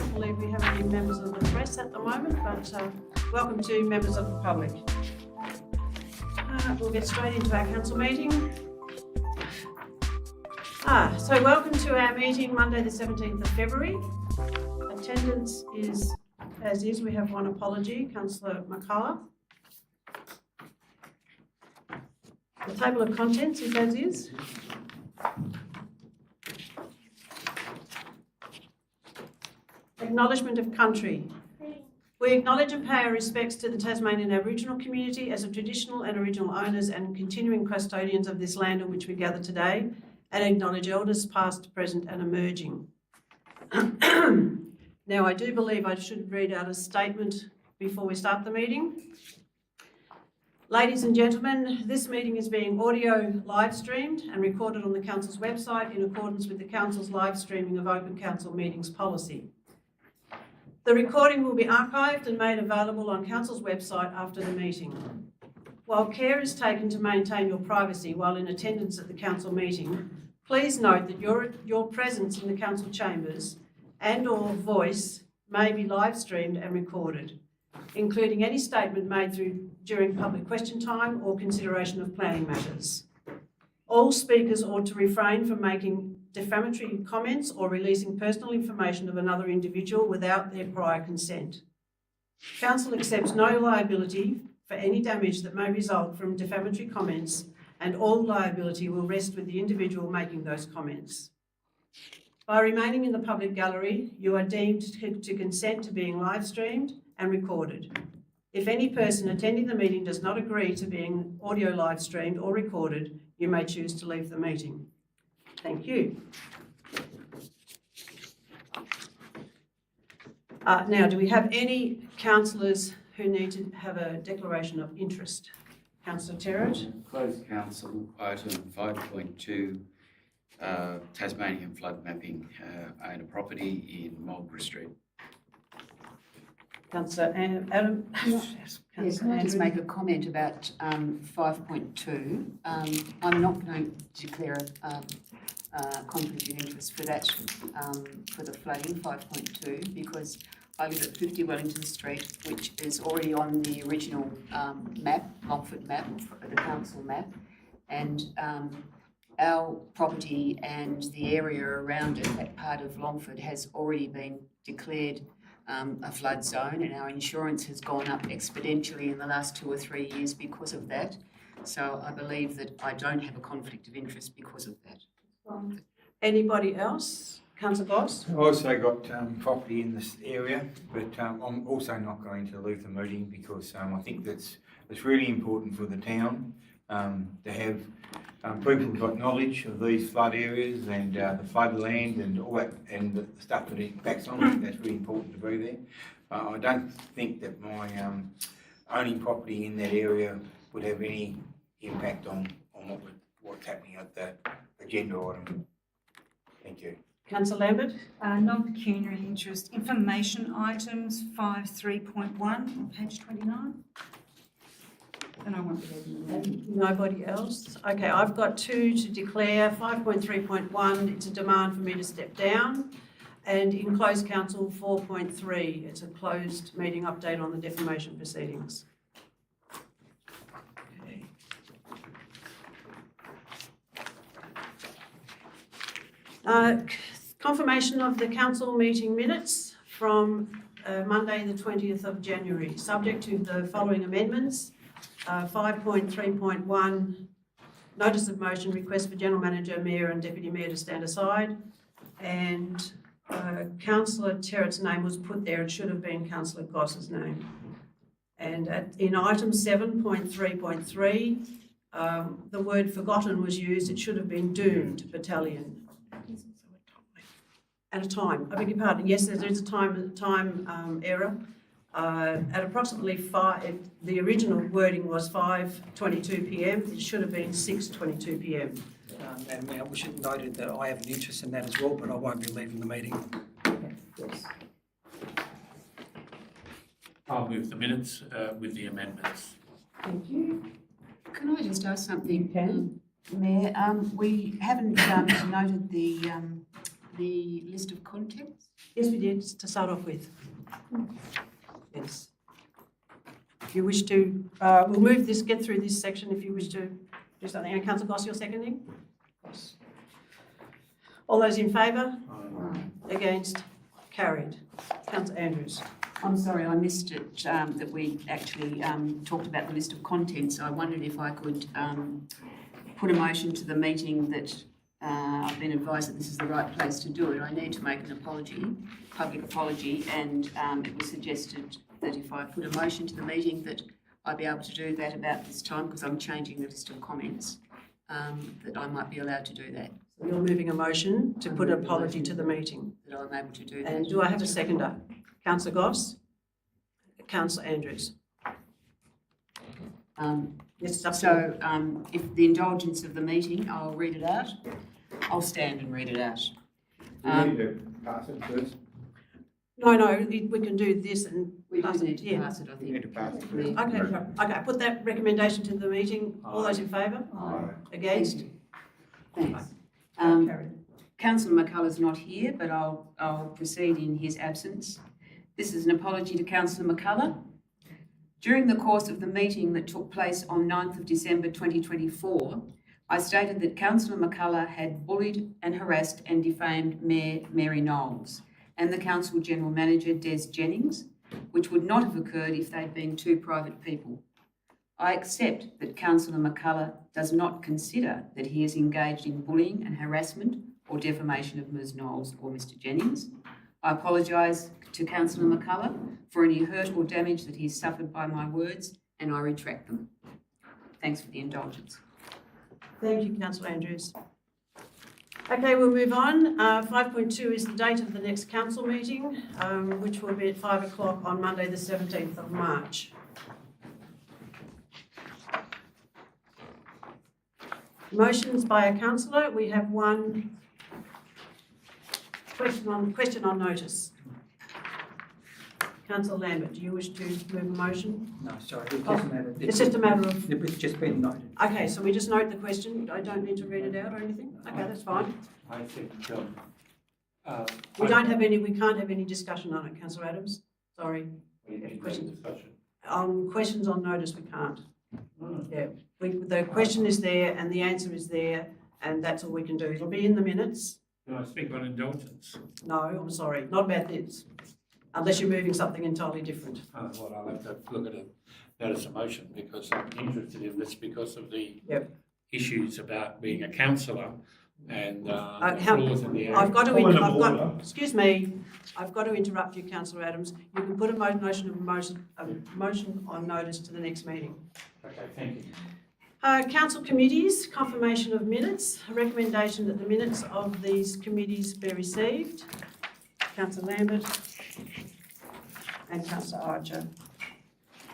don't believe we have any members of the press at the moment, but welcome to members of the public. We'll get straight into our council meeting. So welcome to our meeting Monday the 17th of February. Attendance is as is. We have one apology, Councillor McCullough. The table of contents is as is. Acknowledgement of country. We acknowledge and pay our respects to the Tasmanian Aboriginal community as the traditional and original owners and continuing custodians of this land on which we gather today, and acknowledge elders past, present and emerging. Now, I do believe I should read out a statement before we start the meeting. Ladies and gentlemen, this meeting is being audio live streamed and recorded on the Council's website in accordance with the Council's live streaming of Open Council meetings policy. The recording will be archived and made available on Council's website after the meeting. While care is taken to maintain your privacy while in attendance at the Council meeting, please note that your presence in the Council chambers and or voice may be live streamed and recorded, including any statement made during public question time or consideration of planning matters. All speakers ought to refrain from making defamatory comments or releasing personal information of another individual without their prior consent. Council accepts no liability for any damage that may result from defamatory comments, and all liability will rest with the individual making those comments. By remaining in the public gallery, you are deemed to consent to being live streamed and recorded. If any person attending the meeting does not agree to being audio live streamed or recorded, you may choose to leave the meeting. Thank you. Now, do we have any councillors who need to have a declaration of interest? Councillor Terrett. Closed council item 5.2, Tasmanian flood mapping, own a property in Mulgrew Street. Councillor Adam. Yes, can I just make a comment about 5.2? I'm not going to declare a conflict of interest for that, for the flooding 5.2, because I live at 50 Wellington Street, which is already on the original map, Longford map, the council map, and our property and the area around it, that part of Longford, has already been declared a flood zone, and our insurance has gone up exponentially in the last 2 or 3 years because of that. So I believe that I don't have a conflict of interest because of that. Anybody else? Councillor Goss? I've also got property in this area, but I'm also not going to leave the meeting because I think it's really important for the town to have people who've got knowledge of these flood areas and the flood land and all that, and the stuff that it impacts on. I think that's really important to be there. I don't think that my owning property in that area would have any impact on what's happening at the agenda item. Thank you. Councillor Lambert? Non-pecuniary interest information items 5.3.1 on page 29. And I won't be reading them. Nobody else? Okay, I've got 2 to declare. 5.3.1, it's a demand for me to step down. And in closed council 4.3, it's a closed meeting update on the defamation proceedings. Okay. Confirmation of the council meeting minutes from Monday the 20th of January, subject to the following amendments. 5.3.1, notice of motion, request for General Manager, Mayor and Deputy Mayor to stand aside. And Councillor Terrett's name was put there, it should have been Councillor Goss's name. And in item 7.3.3, the word forgotten was used, it should have been doomed battalion. At a time, I beg your pardon, yes, there is a time error. At approximately 5, the original wording was 5:22 p.m. It should have been 6:22 p.m. Madam Mayor, we should have noted that I have an interest in that as well, but I won't be leaving the meeting. Yes. I'll move the minutes with the amendments. Thank you. Can I just ask something, You can. Mayor? We haven't noted the list of contents. Yes, we did, to start off with. Yes. If you wish to, we'll move this, get through this section if you wish to do something. And Councillor Goss, you're seconding? All those in favour? Against? Carried. Councillor Andrews. I'm sorry, I missed it, that we actually talked about the list of contents. I wondered if I could put a motion to the meeting that I've been advised that this is the right place to do it. I need to make an apology, public apology, and it was suggested that if I put a motion to the meeting that I'd be able to do that about this time because I'm changing the list of comments, that I might be allowed to do that. You're moving a motion to put an apology to the meeting. That I'm able to do that. And do I have a seconder? Councillor Goss? Councillor Andrews? Yes, it's up to you. So if the indulgence of the meeting, I'll read it out. I'll stand and read it out. We need to pass it first. No, we can do this and We pass do it. need to Yeah. pass it, I think. We need to pass it first. Okay, right. Okay, put that recommendation to the meeting. All those in favour? Aye. Against? Thanks. Carried. Councillor McCullough's not here, but I'll proceed in his absence. This is an apology to Councillor McCullough. During the course of the meeting that took place on 9th of December 2024, I stated that Councillor McCullough had bullied and harassed and defamed Mayor Mary Knowles and the Council General Manager Des Jennings, which would not have occurred if they'd been two private people. I accept that Councillor McCullough does not consider that he is engaged in bullying and harassment or defamation of Ms Knowles or Mr Jennings. I apologise to Councillor McCullough for any hurt or damage that he's suffered by my words, and I retract them. Thanks for the indulgence. Thank you, Councillor Andrews. Okay, we'll move on. 5.2 is the date of the next council meeting, which will be at 5 o'clock on Monday, the 17th of March. Motions by a councillor. We have one question on notice. Councillor Lambert, do you wish to move a motion? No, sorry, it doesn't matter. It's just a matter of... It's just been noted. Okay, so we just note the question. I don't need to read it out or anything? Okay, that's fine. I think, We can't have any discussion on it, Councillor Adams. Sorry. Questions? Questions on notice, we can't. Yeah, the question is there and the answer is there, and that's all we can do. It'll be in the minutes. Can I speak on indulgence? No, I'm sorry, not about this, unless you're moving something entirely different. Well, I'll have to look at a notice of motion because I'm interested in this because of the Yep. issues about being a councillor and the how- flaws in the I've got Point of to, order. excuse me, I've got to interrupt you, Councillor Adams. You can put a motion on notice to the next meeting. Okay, thank you. Council committees, confirmation of minutes, a recommendation that the minutes of these committees be received. Councillor Lambert and Councillor Archer.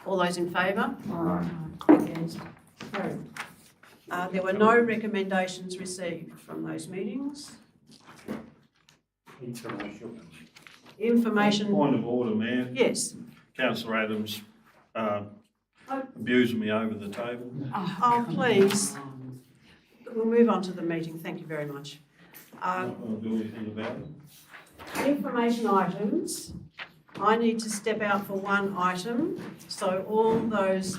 All those in favour? Against? Carried. There were no recommendations received from those meetings. Information, Point of order, Mayor. yes. Councillor Adams abusing me over the table. Oh, please. We'll move on to the meeting. Thank you very much. Not going to do anything about it. Information items. I need to step out for one item. So all those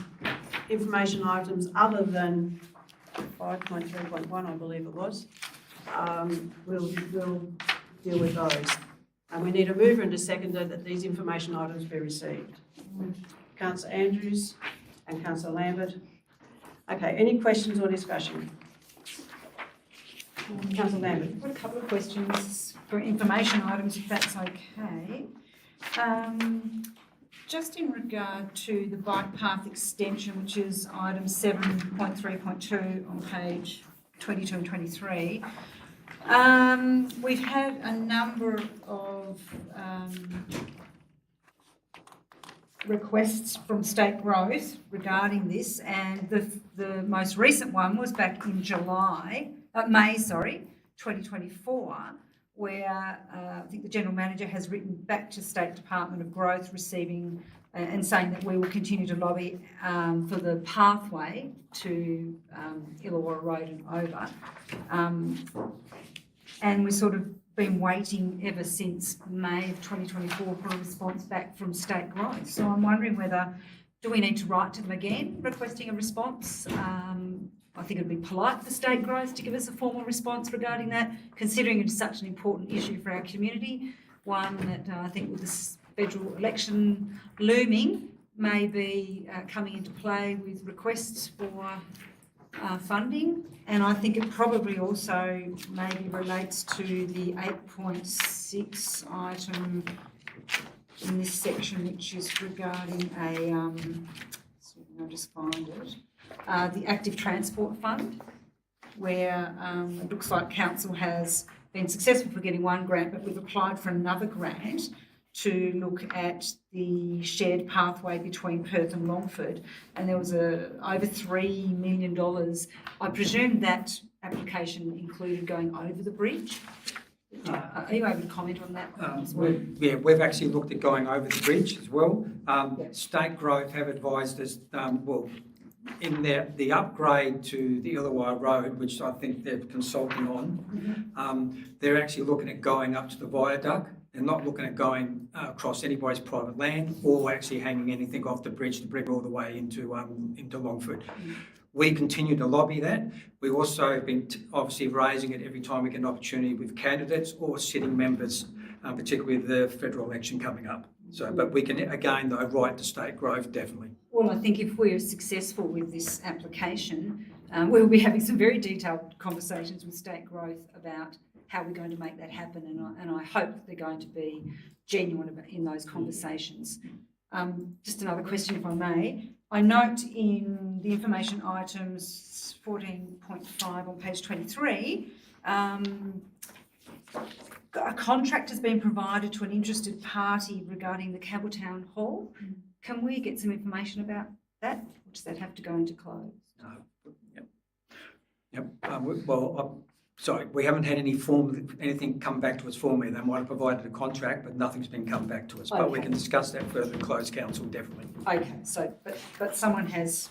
information items other than 5.3.1, I believe it was, we'll deal with those. And we need a mover and a seconder that these information items be received. Councillor Andrews and Councillor Lambert. Okay, any questions or discussion? Councillor Lambert. I've got a couple of questions for information items, if that's okay. Just in regard to the bike path extension, which is item 7.3.2 on page 22 and 23, we've had a number of requests from State Growth regarding this, and the most recent one was back in May 2024, where I think the General Manager has written back to State Department of Growth receiving and saying that we will continue to lobby for the pathway to Illawarra Road and over. And we're sort of been waiting ever since May of 2024 for a response back from State Growth. So I'm wondering whether, do we need to write to them again requesting a response? I think it'd be polite for State Growth to give us a formal response regarding that, considering it's such an important issue for our community, one that I think with this federal election looming may be coming into play with requests for funding. And I think it probably also maybe relates to the 8.6 item in this section, which is regarding I'll just find it, the Active Transport Fund, where it looks like council has been successful for getting one grant, but we've applied for another grant to look at the shared pathway between Perth and Longford, and there was over $3 million. I presume that application included going over the bridge. Are you able to comment on that as well? We've actually looked at going over the bridge as well. State Growth have advised us, in the upgrade to the Illawarra Road, which I think they're consulting on, they're actually looking at going up to the viaduct. They're not looking at going across anybody's private land or actually hanging anything off the bridge to bring all the way into Longford. We continue to lobby that. We also have been obviously raising it every time we get an opportunity with candidates or sitting members, particularly with the federal election coming up. So, but we can again though write to State Grove definitely. Well, I think if we're successful with this application, we'll be having some very detailed conversations with State Growth about how we're going to make that happen, and I hope they're going to be genuine in those conversations. Just another question, if I may. I note in the information items 14.5 on page 23, a contract has been provided to an interested party regarding the Campbelltown Hall. Can we get some information about that? Or does that have to go into close? Sorry, we haven't had anything come back to us formally. They might have provided a contract, but nothing's been come back to us. But we can discuss that further in closed council, definitely. Okay, so, but someone has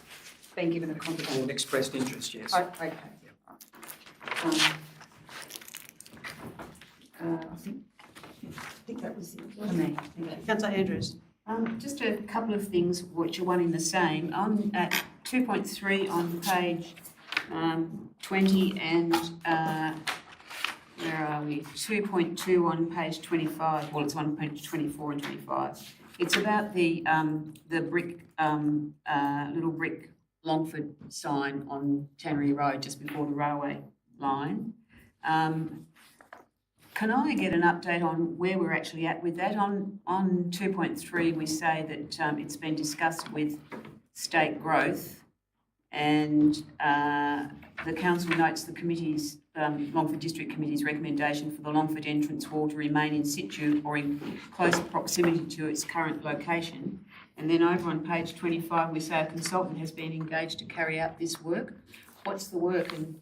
been given a contract? And expressed interest, yes. Okay. I think that was it for me. Councillor Andrews. Just a couple of things which are one in the same. On at 2.3 on page 20 and where are we? 2.2 on page 25. Well, it's on page 24 and 25. It's about the brick, little brick Longford sign on Tannery Road just before the railway line. Can I get an update on where we're actually at with that? On 2.3, we say that it's been discussed with State Growth, and the council notes the committee's, Longford District Committee's recommendation for the Longford entrance wall to remain in situ or in close proximity to its current location. And then over on page 25, we say a consultant has been engaged to carry out this work. What's the work and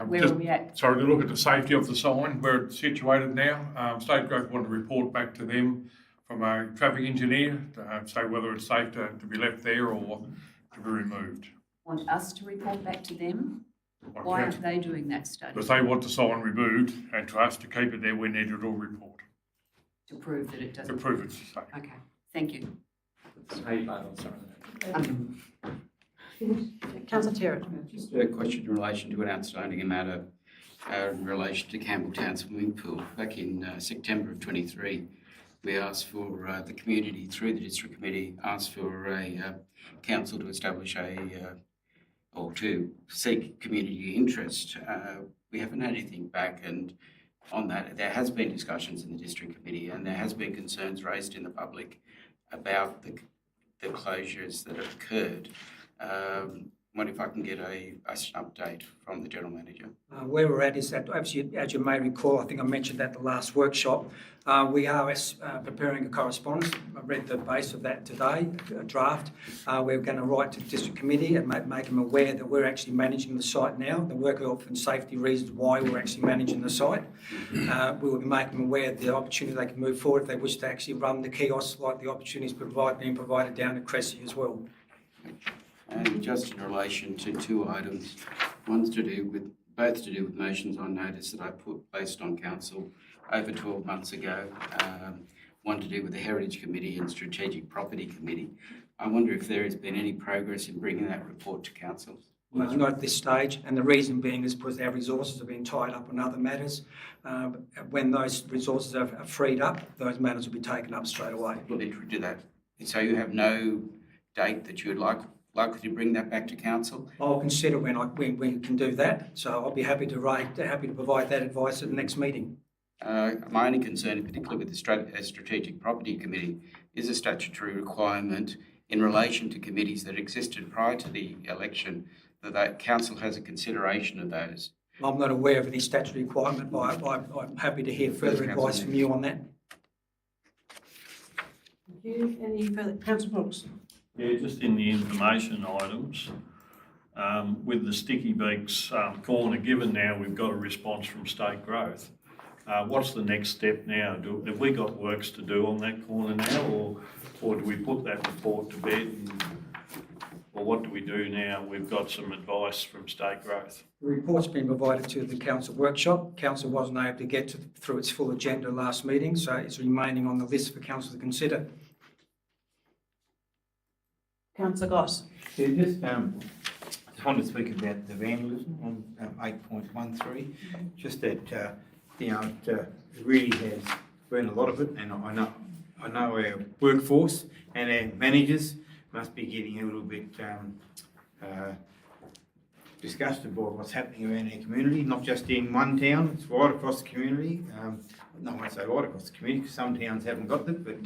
where are we at? Sorry, to look at the safety of the sign, where it's situated now. State Growth want to report back to them from a traffic engineer to say whether it's safe to be left there or to be removed. Want us to report back to them? Why aren't they doing that study? Because they want the sign removed, and to us to keep it there, we need it all report. To prove that it doesn't? To prove it's safe. Okay, thank you. Councillor Terrett. Just a question in relation to an outstanding matter in relation to Campbelltown swimming pool. Back in September of 23, we asked for the community, through the district committee, asked for a council to establish or to seek community interest. We haven't had anything back, and on that there has been discussions in the district committee, and there has been concerns raised in the public about the closures that have occurred. Wonder if I can get an update from the General Manager. Where we're at is that, obviously, as you may recall, I think I mentioned that the last workshop, we are preparing a correspondence. I read the base of that today, a draft. We're going to write to the District Committee and make them aware that we're actually managing the site now, the work health and safety reasons why we're actually managing the site. We will be making them aware of the opportunity they can move forward if they wish to actually run the kiosks like the opportunities being provided down at Cressy as well. And just in relation to two items, one's to do with both to do with motions on notice that I placed on council over 12 months ago. One to do with the Heritage Committee and Strategic Property Committee. I wonder if there has been any progress in bringing that report to council. Well, not at this stage, and the reason being is because our resources have been tied up on other matters. When those resources are freed up, those matters will be taken up straight away. Well, to do that. So you have no date that you would likely to bring that back to council? I'll consider when we can do that, so I'll be happy to provide that advice at the next meeting. My only concern, in particular with the Strategic Property Committee, is a statutory requirement in relation to committees that existed prior to the election, that council has a consideration of those. I'm not aware of any statutory requirement, but I'm happy to hear further advice from you on that. Thank you. Any further? Councillor Brooks. Yeah, just in the information items, with the Sticky Beaks corner given now, we've got a response from State Growth. What's the next step now? Have we got works to do on that corner now, or do we put that report to bed? Or what do we do now? We've got some advice from State Growth. The report's been provided to the council workshop. Council wasn't able to get through its full agenda last meeting, so it's remaining on the list for council to consider. Councillor Goss. Yeah, just want to speak about the vandalism on 8.13. Just that, it really has been a lot of it, and I know our workforce and our managers must be getting a little bit disgusted by what's happening around our community, not just in one town, it's right across the community. No, I won't say right across the community, because some towns haven't got it, but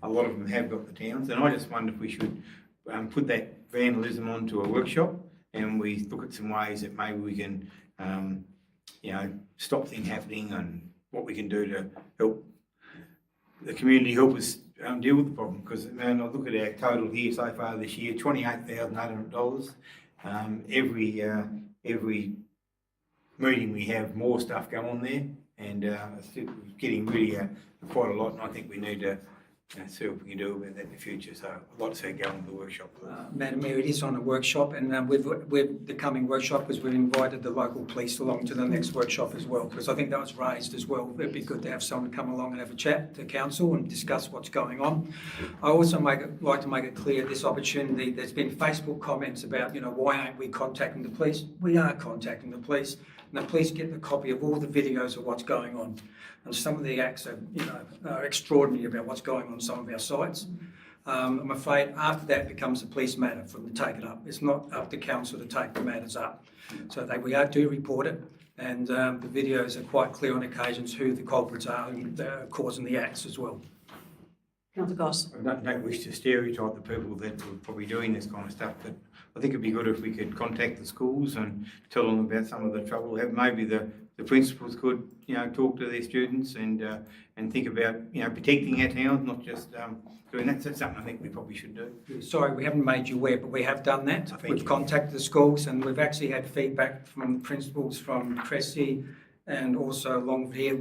a lot of them have got the towns, and I just wonder if we should put that vandalism onto a workshop, and we look at some ways that maybe we can, stop things happening, and what we can do to help the community, help us deal with the problem. Because I look at our total here so far this year, $28,800. Every meeting we have more stuff go on there, and it's getting really quite a lot. And I think we need to see what we can do about that in the future. So I'd like to see it go on the workshop. Madam Mayor, it is on a workshop, and with the coming workshop, because we've invited the local police along to the next workshop as well, because I think that was raised as well. It'd be good to have someone come along and have a chat to council and discuss what's going on. I also like to make it clear this opportunity, there's been Facebook comments about, why aren't we contacting the police? We are contacting the police, and the police get the copy of all the videos of what's going on. And some of the acts are extraordinary about what's going on some of our sites. I'm afraid after that becomes a police matter for them to take it up. It's not up to council to take the matters up. So we do report it, and the videos are quite clear on occasions who the culprits are who are causing the acts as well. Councillor Goss. I don't wish to stereotype the people that are probably doing this kind of stuff, but I think it'd be good if we could contact the schools and tell them about some of the trouble they have. Maybe the principals could, talk to their students and think about, protecting our towns, not just doing that. So that's something I think we probably should do. Sorry, we haven't made you aware, but we have done that. We've contacted the schools, and we've actually had feedback from the principals from Cressy and also Longford here.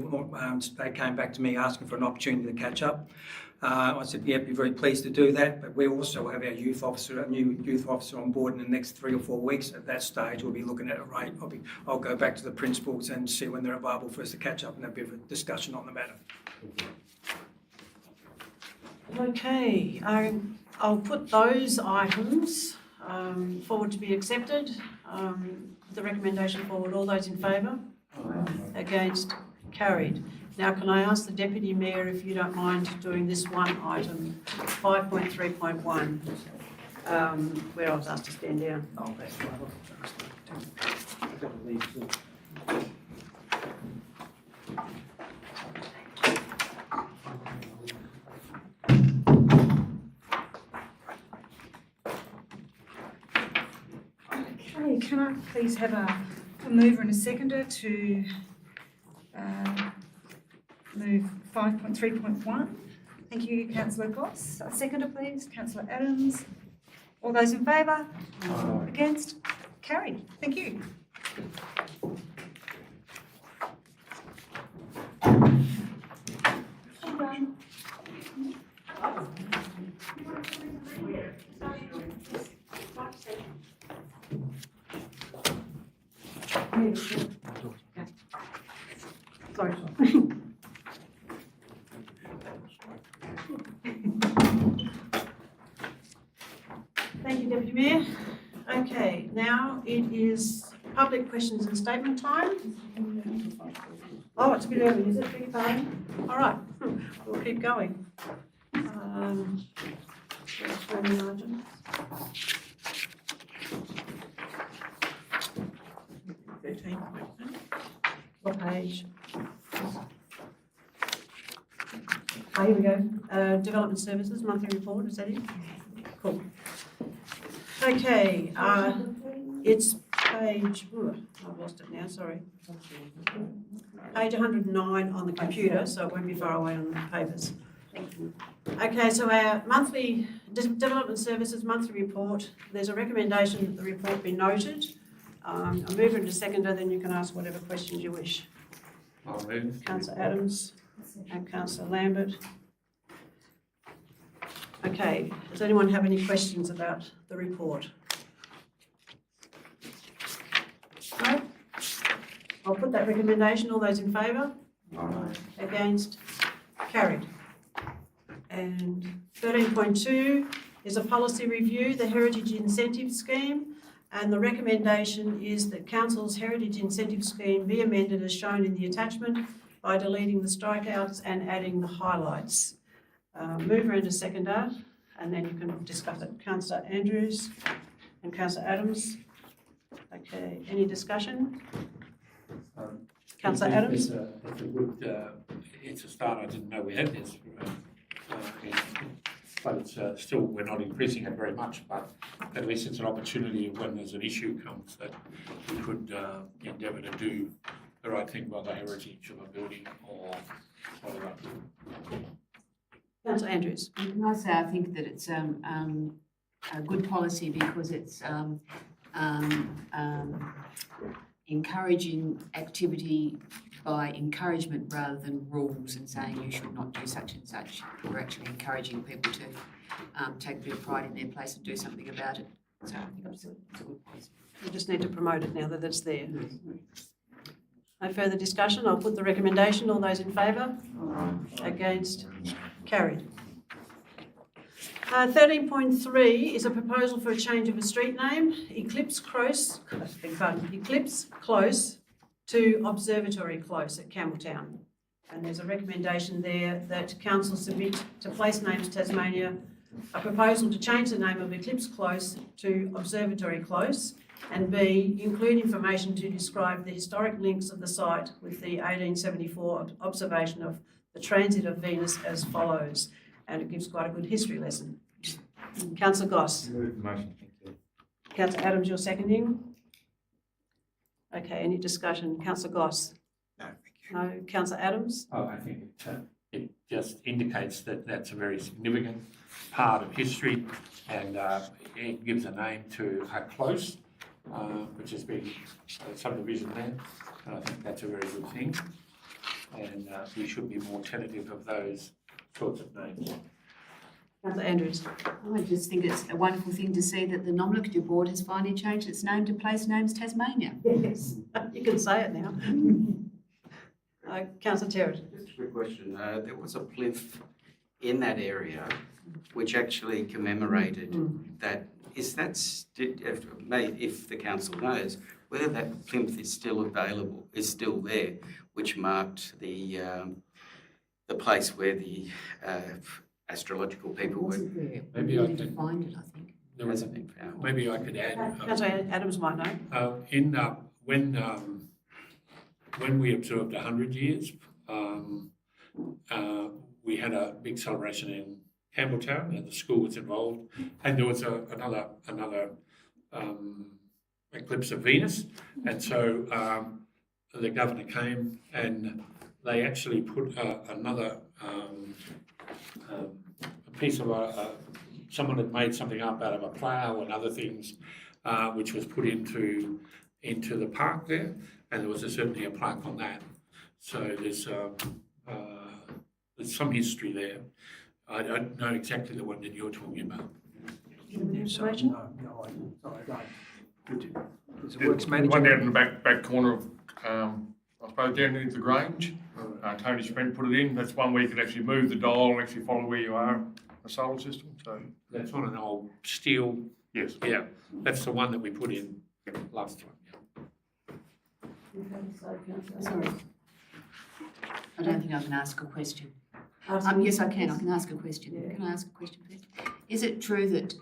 They came back to me asking for an opportunity to catch up. I said, yeah, be very pleased to do that, but we also have our new youth officer on board in the next 3 or 4 weeks. At that stage, we'll be looking at a rate. I'll go back to the principals and see when they're available for us to catch up and have a bit of a discussion on the matter. Okay, I'll put those items forward to be accepted. The recommendation forward. All those in favour? Against? Carried. Now, can I ask the Deputy Mayor if you don't mind doing this one item, 5.3.1, where I was asked to stand down. Oh, that's right. Okay, can I please have a mover and a seconder to move 5.3.1? Thank you, Councillor Goss. A seconder, please. Councillor Adams. All those in favour? Against? Carried. Thank you. Sorry. Thank you, Deputy Mayor. Okay, now it is public questions and statement time. Oh, it's a bit early, is it? Beg your pardon? All right, we'll keep going. Where are the margins? What page? Oh, here we go. Development Services Monthly Report, is that it? Cool. Okay, it's page, I've lost it now, sorry. Page 109 on the computer, so it won't be far away on the papers. Okay, so our monthly Development Services Monthly Report, there's a recommendation that the report be noted. I'll move into seconder, then you can ask whatever questions you wish. I'll move. Councillor Adams and Councillor Lambert. Okay, does anyone have any questions about the report? No? I'll put that recommendation. All those in favour? Against? Carried. And 13.2 is a policy review, the Heritage Incentive Scheme, and the recommendation is that Council's Heritage Incentive Scheme be amended as shown in the attachment by deleting the strikeouts and adding the highlights. Mover and a seconder, and then you can discuss it. Councillor Andrews and Councillor Adams. Okay, any discussion? Councillor Adams? It's a good, it's a start. I didn't know we had this. But it's still, we're not increasing it very much, but at least it's an opportunity when there's an issue comes that we could endeavour to do the right thing by the heritage of a building or whatever. Councillor Andrews. Can I say, I think that it's a good policy because it's encouraging activity by encouragement rather than rules and saying you should not do such and such. We're actually encouraging people to take a bit of pride in their place and do something about it. So I think it's a good policy. We just need to promote it now that it's there. No further discussion. I'll put the recommendation. All those in favour? Against? Carried. 13.3 is a proposal for a change of a street name, Eclipse Close to Observatory Close at Campbelltown. And there's a recommendation there that Council submit to Place Names Tasmania a proposal to change the name of Eclipse Close to Observatory Close, and B, include information to describe the historic links of the site with the 1874 observation of the transit of Venus as follows. And it gives quite a good history lesson. Councillor Goss. Move the motion, thank you. Councillor Adams, you're seconding? Okay, any discussion? Councillor Goss? No, thank you. No. Councillor Adams? Oh, I think it just indicates that that's a very significant part of history, and it gives a name to a close, which has been a subdivision there, and I think that's a very good thing. And we should be more tentative of those sorts of names. Councillor Andrews? I just think it's a wonderful thing to see that the Nomenclature Board has finally changed its name to Place Names Tasmania. Yes, you can say it now. Councillor Terrett? Just a quick question. There was a plinth in that area which actually commemorated that. Is that, if the council knows, whether that plinth is still available, is still there, which marked the place where the astrological people were. Maybe I need to can- find it, I think. There Hasn't been found. Maybe I could add. Councillor Adams might know. When we observed 100 years, we had a big celebration in Campbelltown, and the school was involved, and there was another eclipse of Venus, and so the governor came and they actually put another piece of someone had made something up out of a plough and other things, which was put into the park there, and there was certainly a plaque on that. So there's some history there. I don't know exactly the one that you're talking about. Information? No, I don't. Good as a works The manager. one down in the back corner of, I suppose down into the Grange, Tony Sprent put it in, that's one where you can actually move the dial and actually follow where you are, the solar system, so. That's on an old steel, Yes. yeah, that's the one that we put in last time. Sorry. I don't think I can ask a question. Asking- Yes, I can. I can ask a question. Yeah. Can I ask a question, please? Is it true that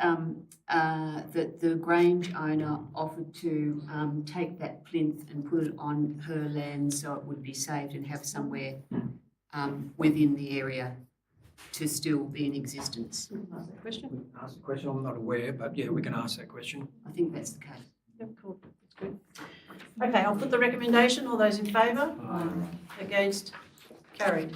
that the Grange owner offered to take that plinth and put it on her land so it would be saved and have somewhere within the area to still be in existence? Ask that question. We can ask the question. I'm not aware, but yeah, we can ask that question. I think that's the case. Yep, cool, that's good. Okay, I'll put the recommendation, all those in favour? Against? Carried.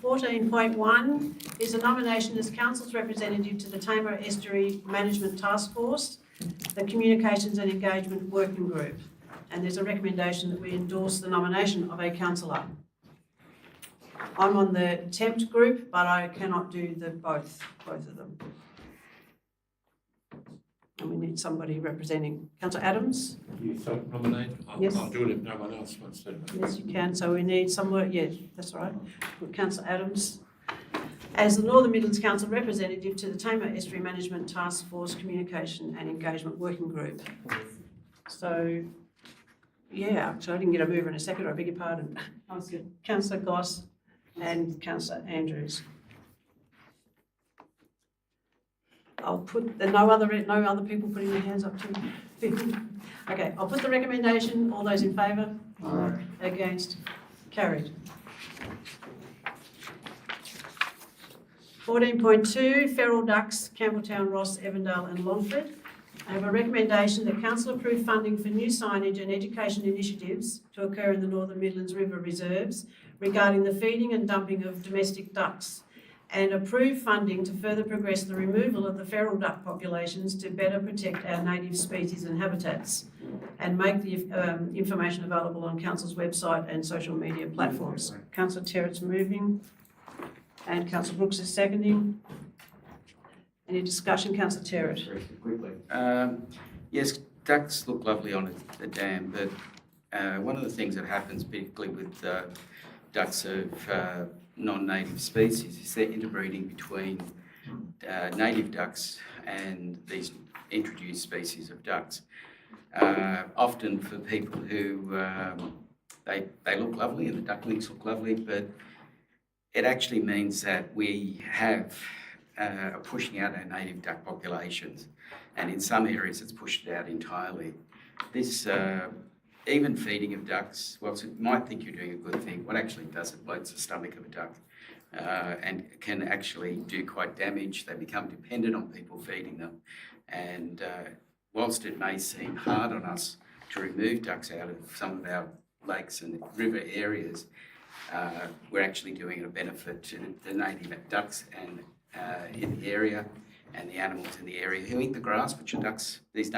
14.1 is a nomination as council's representative to the Tamar Estuary Management Task Force, the Communications and Engagement Working Group. And there's a recommendation that we endorse the nomination of a councillor. I'm on the tempt group, but I cannot do both of them. And we need somebody representing. Councillor Adams? You self-nominate? Yes. I'll do it if no one else wants to. Yes, you can. So we need somewhere, yeah, that's right. Put Councillor Adams as the Northern Midlands Council representative to the Tamar Estuary Management Task Force Communication and Engagement Working Group. So, yeah, actually I didn't get a mover in a second, I beg your pardon. Councillor Goss and Councillor Andrews. I'll put, no other people putting their hands up too. Okay, I'll put the recommendation, all those in favour? Aye. Against? Carried. 14.2, feral ducks, Campbelltown, Ross, Evandale and Longford. I have a recommendation that council approve funding for new signage and education initiatives to occur in the Northern Midlands River Reserves regarding the feeding and dumping of domestic ducks, and approve funding to further progress the removal of the feral duck populations to better protect our native species and habitats, and make the information available on council's website and social media platforms. Councillor Terrett's moving and Councillor Brooks is seconding. Any discussion, Councillor Terrett? Very quickly. Yes, ducks look lovely on a dam, but one of the things that happens, particularly with ducks of non-native species, is their interbreeding between native ducks and these introduced species of ducks. Often for people who, they look lovely and the ducklings look lovely, but it actually means that we are pushing out our native duck populations, and in some areas it's pushed it out entirely. This even feeding of ducks, whilst it might think you're doing a good thing, what actually does, it bloats the stomach of a duck and can actually do quite damage. They become dependent on people feeding them, and whilst it may seem hard on us to remove ducks out of some of our lakes and river areas, we're actually doing a benefit to the native ducks and in the area, and the animals in the area who eat the grass, which are ducks. These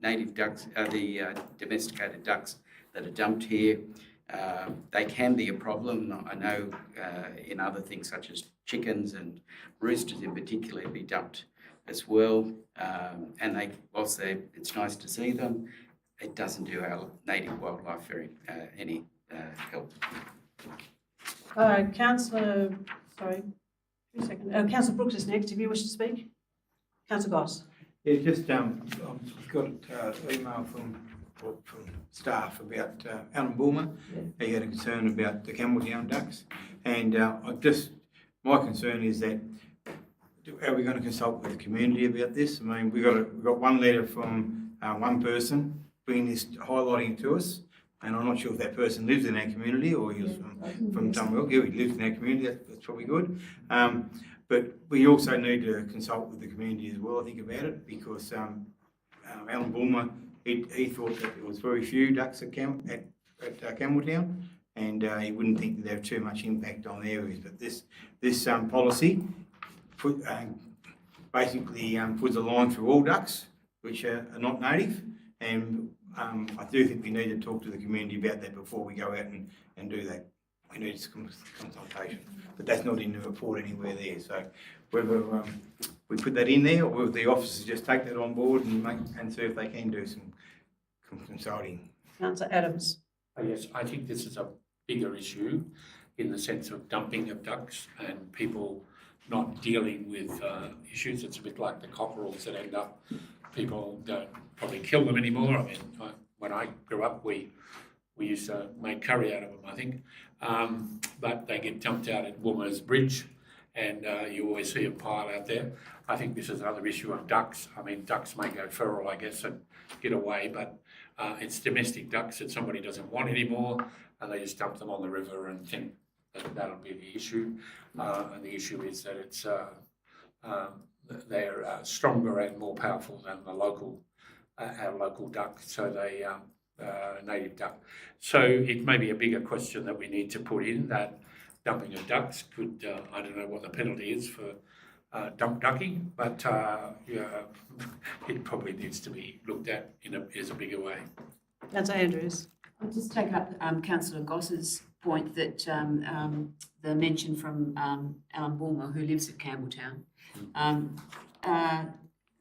native ducks are the domesticated ducks that are dumped here. They can be a problem. I know in other things such as chickens and roosters in particular be dumped as well. And whilst it's nice to see them, it doesn't do our native wildlife any help. Councillor Brooks is next, if you wish to speak. Councillor Goss. Yeah, just, I've got an email from staff about Alan Bulmer. He had a concern about the Campbelltown ducks, and my concern is that, are we going to consult with the community about this? I mean, we've got one letter from one person bringing this, highlighting it to us, and I'm not sure if that person lives in our community or he's from somewhere else. Yeah, he lives in our community, that's probably good. But we also need to consult with the community as well, I think, about it, because Alan Bulmer, he thought that there was very few ducks at Campbelltown, and he wouldn't think that they have too much impact on the areas. But this policy basically puts a line through all ducks which are not native, and I do think we need to talk to the community about that before we go out and do that. We need some consultation, but that's not in the report anywhere there. So whether we put that in there, or whether the officers just take that on board and see if they can do some consulting. Councillor Adams. Yes, I think this is a bigger issue in the sense of dumping of ducks and people not dealing with issues. It's a bit like the cockerels that end up, people don't probably kill them anymore. I mean, when I grew up, we used to make curry out of them, I think. But they get dumped out at Woomers Bridge and you always see a pile out there. I think this is another issue of ducks. I mean, ducks may go feral, I guess, and get away, but it's domestic ducks that somebody doesn't want anymore, and they just dump them on the river and think that that'll be the issue. And the issue is that it's they're stronger and more powerful than the local our local duck, so they native duck. So it may be a bigger question that we need to put in, that dumping of ducks could, I don't know what the penalty is for dump ducking, but yeah, it probably needs to be looked at as a bigger way. Councillor Andrews. I'll just take up Councillor Goss's point that the mention from Alan Bulmer, who lives at Campbelltown,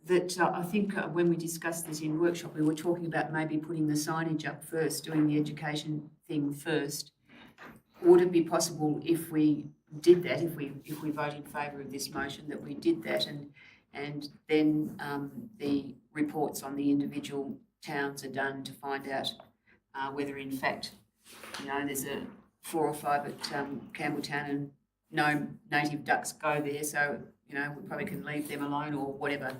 that I think when we discussed this in workshop, we were talking about maybe putting the signage up first, doing the education thing first. Would it be possible if we did that, if we vote in favour of this motion, that we did that and then the reports on the individual towns are done to find out whether in fact, you know, there's 4 or 5 at Campbelltown and no native ducks go there, so, you know, we probably can leave them alone or whatever.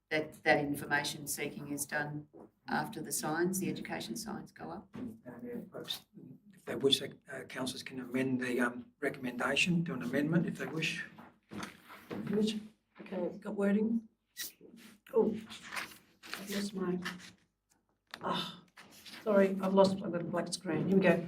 That information seeking is done after the signs, the education signs go up. Perhaps if they wish, councillors can amend the recommendation, do an amendment if they wish. Which? Okay, got wording? Oh, I've lost my, sorry, I've got a black screen. Here we go.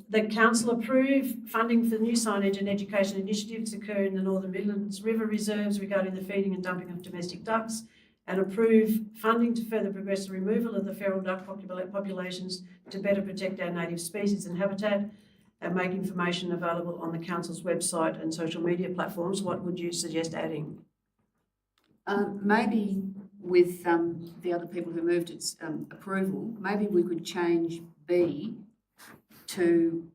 The council approve funding for new signage and education initiatives to occur in the Northern Midlands River reserves regarding the feeding and dumping of domestic ducks, and approve funding to further progress the removal of the feral duck populations to better protect our native species and habitat, and make information available on the council's website and social media platforms. What would you suggest adding? Maybe with the other people who moved its approval, maybe we could change B to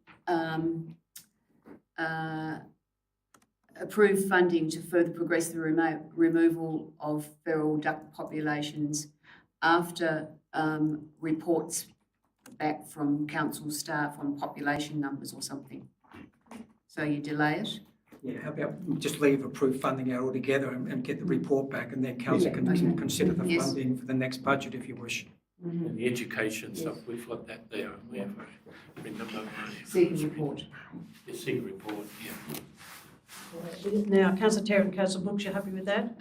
approve funding to further progress the removal of feral duck populations after reports back from council staff on population numbers or something. So you delay it? Yeah, how about just leave approved funding out altogether and get the report back, and then council can consider the funding for the next budget if you wish. And the education stuff, we've got that there. We have Secret report. The secret report, yeah. Now, councillor Terry and councillor Brooks, you happy with that?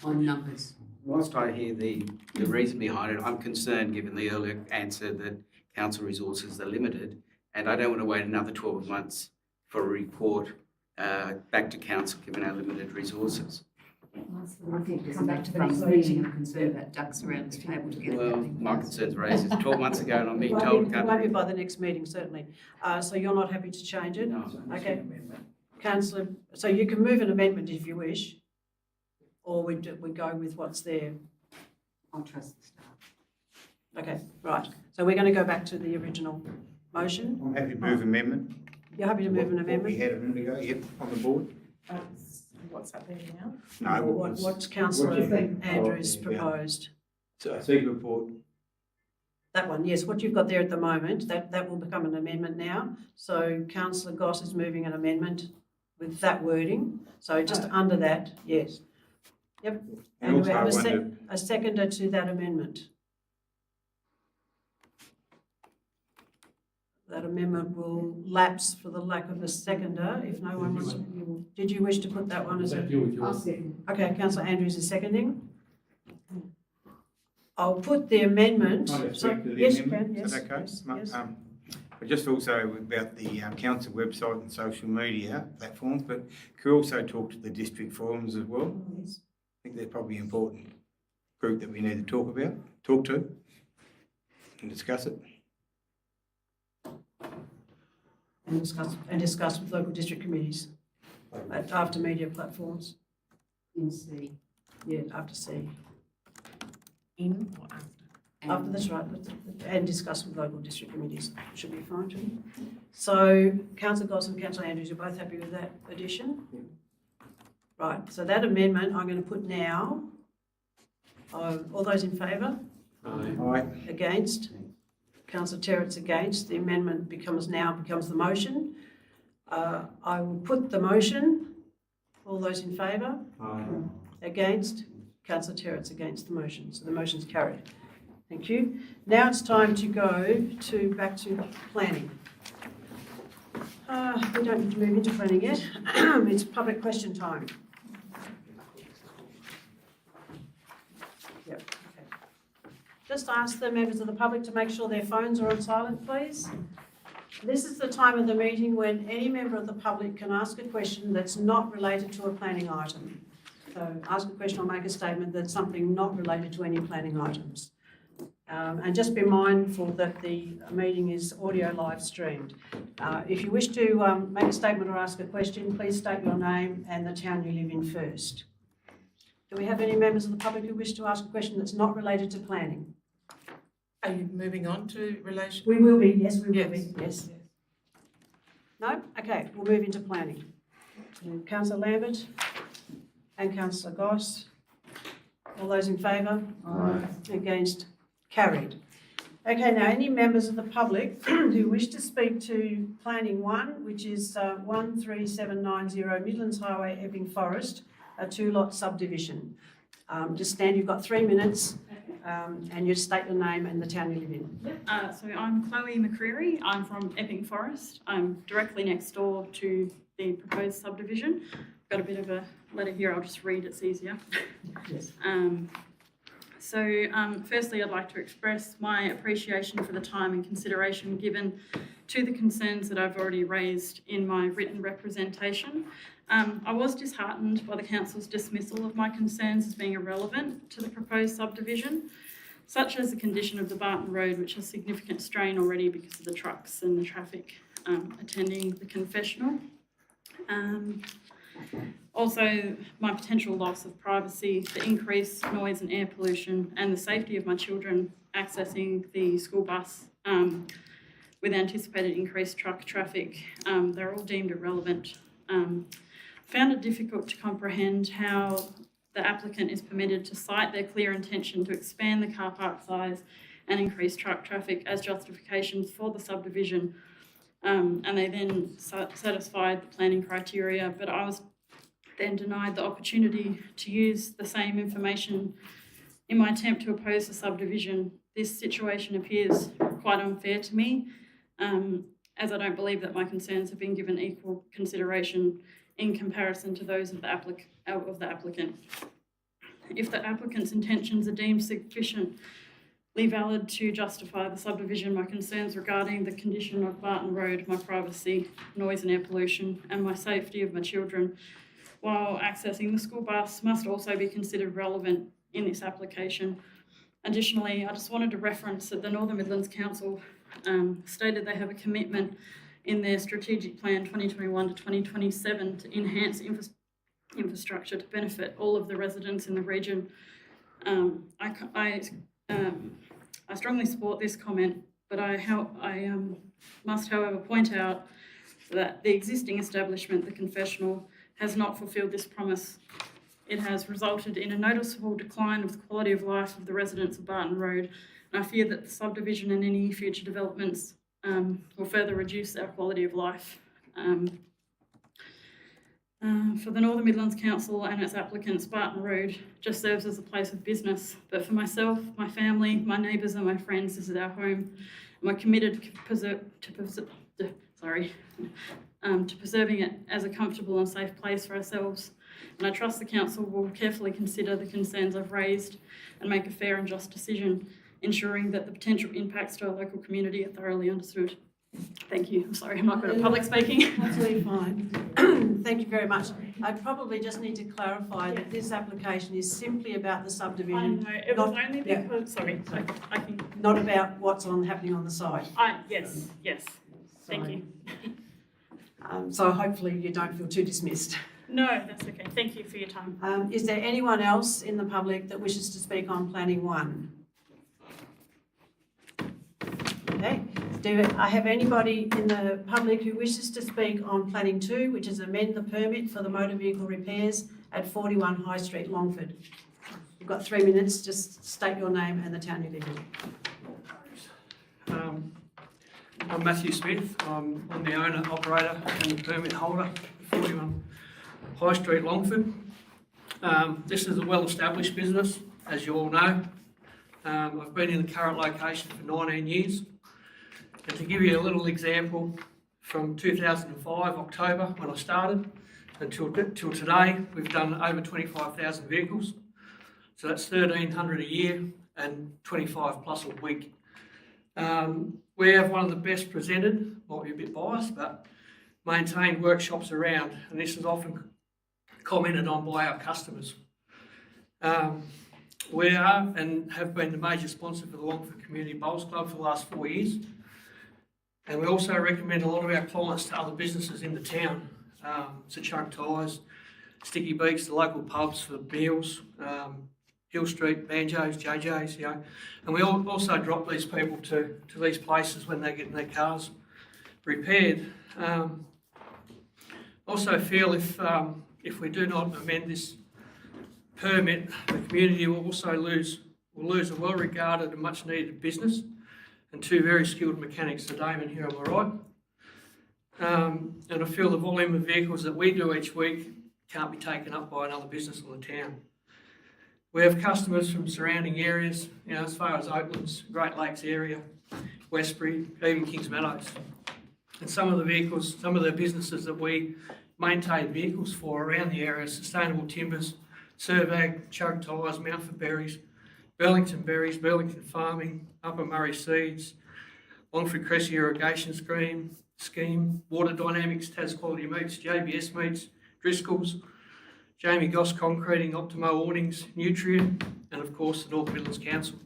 On numbers. Whilst I hear the reason behind it, I'm concerned, given the earlier answer, that council resources are limited, and I don't want to wait another 12 months for a report back to council, given our limited resources. I think there's back to the next meeting. I'm concerned about ducks around this table to get it Well, happening. my concerns raised 12 months ago, and I'm being It told won't be by the next meeting, certainly. So you're not happy to change it? No. Okay. Councillor, so you can move an amendment if you wish, or we go with what's there. I'll trust the staff. Okay, right. So we're going to go back to the original motion. I'm happy to move amendment. You're happy to move an What we amendment? had a minute ago, yep, on the board. What's that there now? No, What's councillor Andrews proposed? So a secret report. That one, yes. What you've got there at the moment, that will become an amendment now. So councillor Goss is moving an amendment with that wording. So just under that, yes. Yep. And we also have I wonder, a seconder to that amendment. That amendment will lapse for the lack of a seconder if no one wants. Did you wish to put that one as a? I'll second. Okay, councillor Andrews is seconding. I'll put the amendment. Can I So, speak to the yes, you amendment? can, Is yes. that okay? Yes, yes. But just also about the council website and social media platforms, but could also talk to the district forums as well. I think they're probably an important group that we need to talk to and discuss it. And discuss with local district committees after media platforms. In C. Yeah, after C. In or after? After that's right, and discuss with local district committees, should be fine, shouldn't it? So councillor Goss and councillor Andrews, you're both happy with that addition? Right, so that amendment I'm going to put now. All those in favour? Aye. Against? Councillor Terrett's against. The amendment becomes the motion. I will put the motion. All those in favour? Aye. Against? Councillor Terrett's against the motion, so the motion's carried. Thank you. Now it's time to go back to planning. We don't need to move into planning yet. It's public question time. Yep, okay. Just ask the members of the public to make sure their phones are on silent, please. This is the time of the meeting when any member of the public can ask a question that's not related to a planning item. So ask a question or make a statement that's something not related to any planning items. And just be mindful that the meeting is audio live streamed. If you wish to make a statement or ask a question, please state your name and the town you live in first. Do we have any members of the public who wish to ask a question that's not related to planning? Are you moving on to relation? We will be, yes, we will Yes. be, yes. No? Okay, we'll move into planning. Councillor Lambert and Councillor Goss. All those in favour? Aye. Against? Carried. Okay, now any members of the public who wish to speak to Planning 1, which is 13790 Midlands Highway, Epping Forest, a two-lot subdivision. Just stand, you've got 3 minutes, and you state your name and the town you live in. So I'm Chloe McCreary. I'm from Epping Forest. I'm directly next door to the proposed subdivision. I've got a bit of a letter here. I'll just read. It's easier. Yes. Firstly, I'd like to express my appreciation for the time and consideration given to the concerns that I've already raised in my written representation. I was disheartened by the council's dismissal of my concerns as being irrelevant to the proposed subdivision, such as the condition of the Barton Road, which has significant strain already because of the trucks and the traffic attending the confessional. Also, my potential loss of privacy, the increased noise and air pollution, and the safety of my children accessing the school bus with anticipated increased truck traffic, they're all deemed irrelevant. Found it difficult to comprehend how the applicant is permitted to cite their clear intention to expand the car park size and increase truck traffic as justifications for the subdivision, and they then satisfied the planning criteria, but I was then denied the opportunity to use the same information in my attempt to oppose the subdivision. This situation appears quite unfair to me, as I don't believe that my concerns have been given equal consideration in comparison to those of the applicant. If the applicant's intentions are deemed sufficiently valid to justify the subdivision, my concerns regarding the condition of Barton Road, my privacy, noise and air pollution, and my safety of my children while accessing the school bus must also be considered relevant in this application. Additionally, I just wanted to reference that the Northern Midlands Council stated they have a commitment in their strategic plan 2021 to 2027 to enhance infrastructure to benefit all of the residents in the region. I strongly support this comment, but I must, however, point out that the existing establishment, the confessional, has not fulfilled this promise. It has resulted in a noticeable decline of the quality of life of the residents of Barton Road, and I fear that the subdivision and any future developments will further reduce our quality of life. For the Northern Midlands Council and its applicants, Barton Road just serves as a place of business, but for myself, my family, my neighbours and my friends, this is our home, and we're committed to preserving it as a comfortable and safe place for ourselves. And I trust the council will carefully consider the concerns I've raised and make a fair and just decision, ensuring that the potential impacts to our local community are thoroughly understood. Thank you. I'm sorry, I'm not good at public speaking. Absolutely fine. Thank you very much. I probably just need to clarify that this application is simply about the I subdivision, know, it was Not- only yeah. because, sorry, I can, not about what's happening on the site. yes, thank Sorry. you. So hopefully you don't feel too dismissed. No, that's okay. Thank you for your time. Is there anyone else in the public that wishes to speak on Planning 1? Okay. Do I have anybody in the public who wishes to speak on Planning 2, which is amend the permit for the motor vehicle repairs at 41 High Street, Longford? You've got 3 minutes. Just state your name and the town you live in. I'm Matthew Smith. I'm the owner, operator and the permit holder at 41 High Street, Longford. This is a well-established business, as you all know. I've been in the current location for 19 years. And to give you a little example, from 2005, October, when I started, until today, we've done over 25,000 vehicles. So that's 1,300 a year and 25 plus a week. We have one of the best presented, might be a bit biased, but maintained workshops around, and this is often commented on by our customers. We are and have been the major sponsor for the Longford Community Bowls Club for the last 4 years. And we also recommend a lot of our clients to other businesses in the town, so Chunk Tyres, Sticky Beaks, the local pubs for meals, Hill Street, Banjos, JJ's, you know. And we also drop these people to these places when they're getting their cars repaired. Also feel if we do not amend this permit, the community will also lose a well-regarded and much-needed business and 2 very skilled mechanics. So Damon here on my right. And I feel the volume of vehicles that we do each week can't be taken up by another business in the town. We have customers from surrounding areas, you know, as far as Oaklands, Great Lakes area, Westbury, even Kings Meadows. And some of the businesses that we maintain vehicles for around the area, Sustainable Timbers, Servag, Chug Tyres, Mountford Berries, Burlington Berries, Burlington Farming, Upper Murray Seeds, Longford Cressy Irrigation Scheme, Water Dynamics, Tas Quality Meats, JBS Meats, Driscoll's, Jamie Goss Concreting, Optimo Awnings, Nutrient, and of course the North Midlands Council.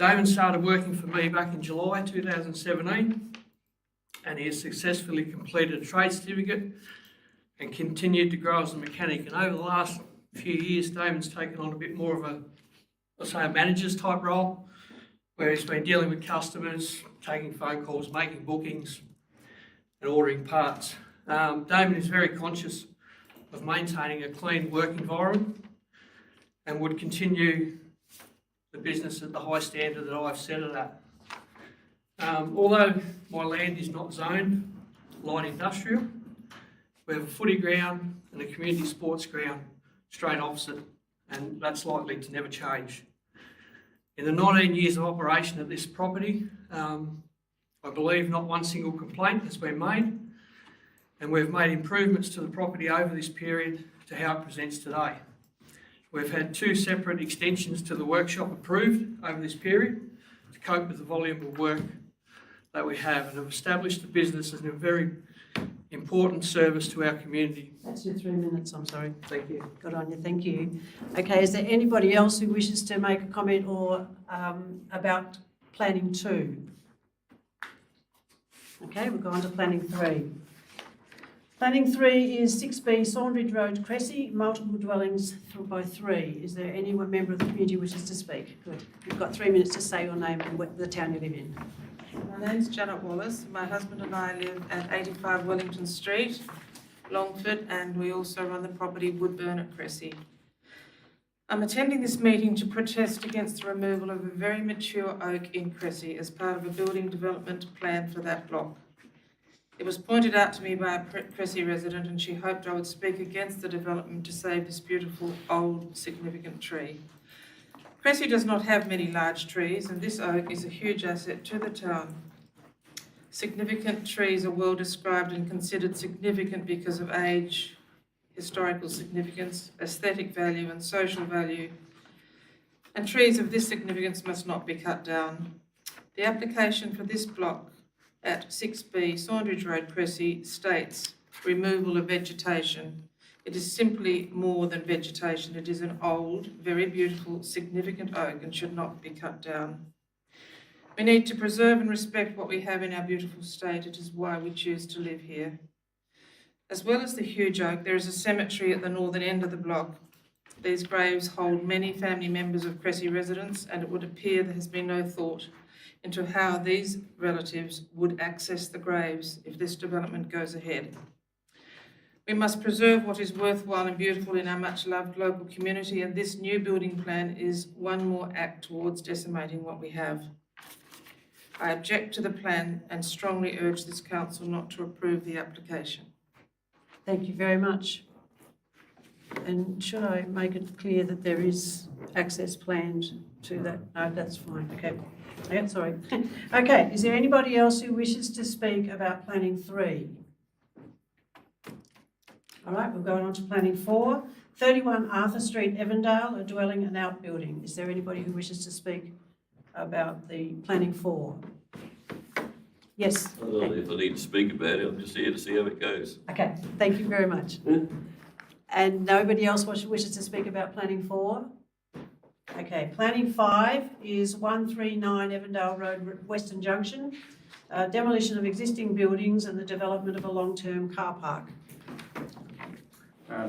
Damon started working for me back in July 2017, and he has successfully completed a trade certificate and continued to grow as a mechanic. And over the last few years, Damon's taken on a bit more of a manager's type role, where he's been dealing with customers, taking phone calls, making bookings, and ordering parts. Damon is very conscious of maintaining a clean work environment and would continue the business at the high standard that I've set it at. Although my land is not zoned light industrial, we have a footy ground and a community sports ground straight opposite, and that's likely to never change. In the 19 years of operation at this property, I believe not one single complaint has been made, and we've made improvements to the property over this period to how it presents today. We've had 2 separate extensions to the workshop approved over this period to cope with the volume of work that we have, and have established the business as a very important service to our community. That's your 3 minutes, I'm sorry. Thank you. Good on you, thank you. Okay, is there anybody else who wishes to make a comment or about Planning 2? Okay, we'll go on to Planning 3. Planning 3 is 6B Saundridge Road, Cressy, multiple dwellings by 3. Is there any member of the community who wishes to speak? Good. You've got 3 minutes to say your name and the town you live in. My name's Janet Wallace. My husband and I live at 85 Wellington Street, Longford, and we also run the property Woodburn at Cressy. I'm attending this meeting to protest against the removal of a very mature oak in Cressy as part of a building development plan for that block. It was pointed out to me by a Cressy resident, and she hoped I would speak against the development to save this beautiful, old, significant tree. Cressy does not have many large trees, and this oak is a huge asset to the town. Significant trees are well described and considered significant because of age, historical significance, aesthetic value and social value, and trees of this significance must not be cut down. The application for this block at 6B Saundridge Road, Cressy states removal of vegetation. It is simply more than vegetation. It is an old, very beautiful, significant oak and should not be cut down. We need to preserve and respect what we have in our beautiful state. It is why we choose to live here. As well as the huge oak, there is a cemetery at the northern end of the block. These graves hold many family members of Cressy residents, and it would appear there has been no thought into how these relatives would access the graves if this development goes ahead. We must preserve what is worthwhile and beautiful in our much-loved local community, and this new building plan is one more act towards decimating what we have. I object to the plan and strongly urge this council not to approve the application. Thank you very much. And should I make it clear that there is access planned to that? No, that's fine, okay. Yeah, sorry. Okay, is there anybody else who wishes to speak about planning 3? All right, we'll go on to planning 4. 31 Arthur Street, Evandale, a dwelling and outbuilding. Is there anybody who wishes to speak about the planning 4? Yes. I don't know if I need to speak about it, I'm just here to see how it goes. Okay, thank you very much. And nobody else wishes to speak about planning 4? Okay, planning 5 is 139 Evandale Road, Western Junction, demolition of existing buildings and the development of a long-term car park.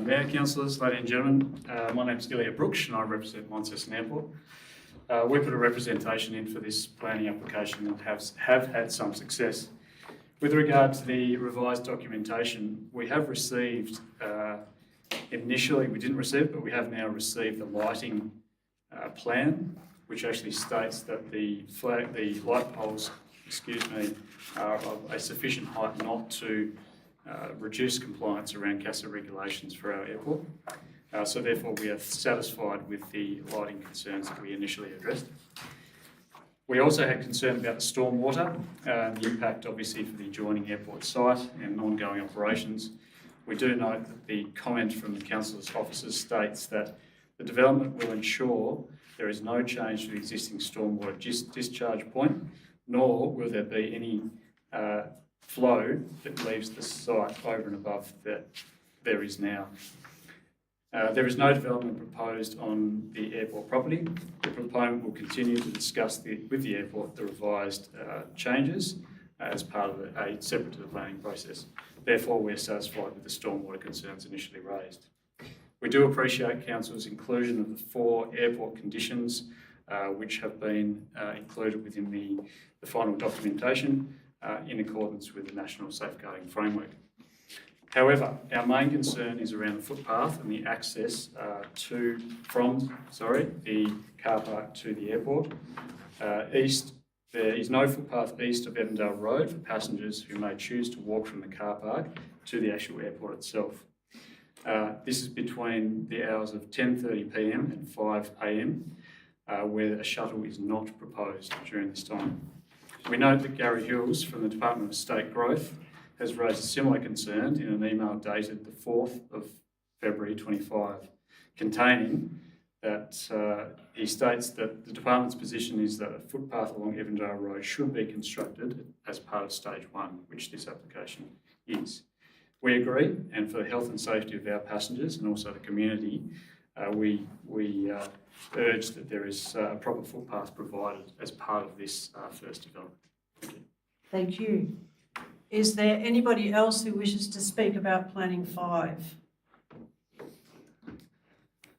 Mayor, councillors, ladies and gentlemen, my name is Elliot Brooks and I represent Launceston Airport. We put a representation in for this planning application and have had some success. With regard to the revised documentation, we have received, initially we didn't receive, but we have now received the lighting plan, which actually states that the light poles, are of a sufficient height not to reduce compliance around CASA regulations for our airport. So therefore we are satisfied with the lighting concerns that we initially addressed. We also had concern about the stormwater, the impact obviously for the adjoining airport site and ongoing operations. We do note that the comment from the councillor's officers states that the development will ensure there is no change to the existing stormwater discharge point, nor will there be any flow that leaves the site over and above that there is now. There is no development proposed on the airport property. The proponent will continue to discuss with the airport the revised changes as part of separate to the planning process. Therefore, we are satisfied with the stormwater concerns initially raised. We do appreciate Council's inclusion of the 4 airport conditions which have been included within the final documentation in accordance with the National Safeguarding Framework. However, our main concern is around the footpath and the access from the car park to the airport. There is no footpath east of Evandale Road for passengers who may choose to walk from the car park to the actual airport itself. This is between the hours of 10:30 p.m. and 5 a.m. Where a shuttle is not proposed during this time. We note that Gary Hills from the Department of State Growth has raised a similar concern in an email dated the 4th of February 25, containing that he states that the department's position is that a footpath along Evandale Road should be constructed as part of stage 1, which this application is. We agree, and for the health and safety of our passengers and also the community, we urge that there is a proper footpath provided as part of this first development. Thank you. Thank you. Is there anybody else who wishes to speak about planning 5?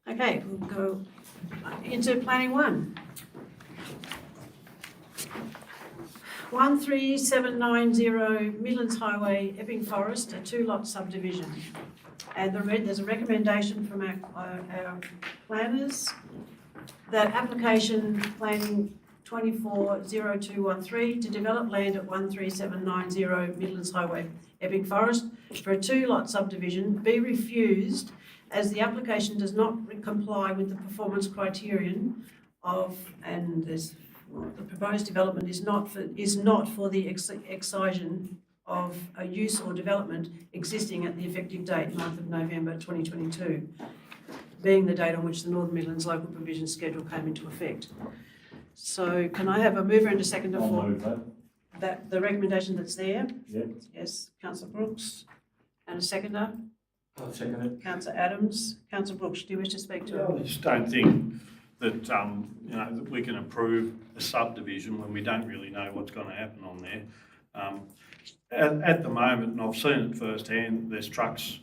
Okay, we'll go into planning 1. 13790 Midlands Highway, Epping Forest, a 2-lot subdivision. And there's a recommendation from our planners that application planning 240213 to develop land at 13790 Midlands Highway, Epping Forest for a 2-lot subdivision be refused as the application does not comply with the performance criterion of, and the proposed development is not for the excision of a use or development existing at the effective date, 9th of November 2022, being the date on which the Northern Midlands Local Provision Schedule came into effect. So can I have a mover and a seconder for that, the recommendation that's there? Yep. Yes, Councillor Brooks. And a seconder? I'll second it. Councillor Adams. Councillor Brooks, do you wish to speak to I it? just don't think that, that we can approve a subdivision when we don't really know what's going to happen on there. At the moment, and I've seen it firsthand, there's trucks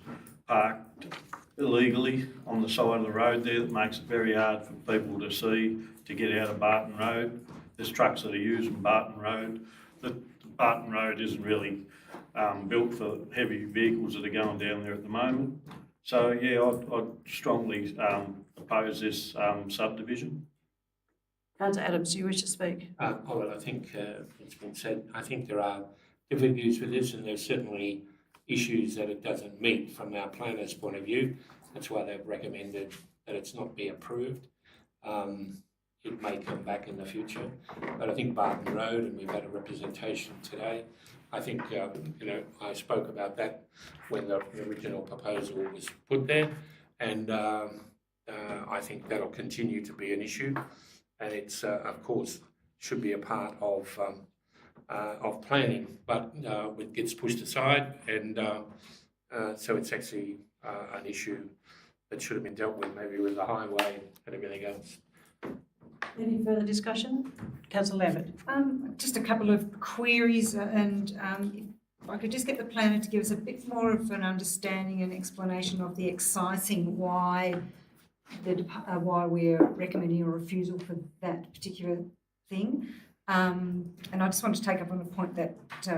parked illegally on the side of the road there that makes it very hard for people to see to get out of Barton Road. There's trucks that are using Barton Road. The Barton Road isn't really built for heavy vehicles that are going down there at the moment. So yeah, I'd strongly oppose this subdivision. Councillor Adams, do you wish to speak? Well, I think it's been said, I think there are difficulties with this, and there's certainly issues that it doesn't meet from our planners' point of view. That's why they've recommended that it's not be approved. It may come back in the future, but I think Barton Road, and we've had a representation today, I think, I spoke about that when the original proposal was put there, and I think that'll continue to be an issue, and it's, of course, should be a part of planning, but it gets pushed aside, and so it's actually an issue that should have been dealt with, maybe with the highway and everything else. Any further discussion? Councillor Lambert. Just a couple of queries, and if I could just get the planner to give us a bit more of an understanding and explanation of the excising, why we're recommending a refusal for that particular thing. And I just want to take up on a point that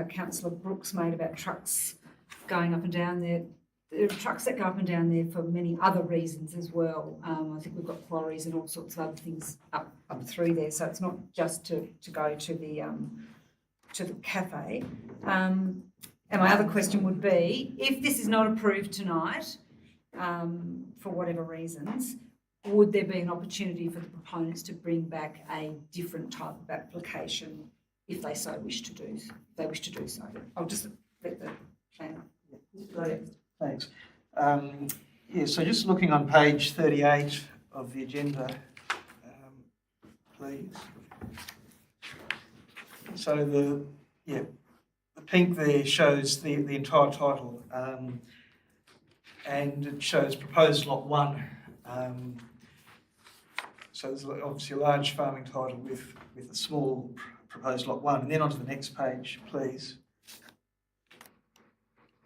Councillor Brooks made about trucks going up and down there. There are trucks that go up and down there for many other reasons as well. I think we've got quarries and all sorts of other things up through there, so it's not just to go to the cafe. And my other question would be, if this is not approved tonight, for whatever reasons, would there be an opportunity for the proponents to bring back a different type of application if they so wish to do? So I'll just let the planner. Thanks. So just looking on page 38 of the agenda, please. So the pink there shows the entire title, and it shows proposed lot 1. So there's obviously a large farming title with a small proposed lot 1. And then onto the next page, please.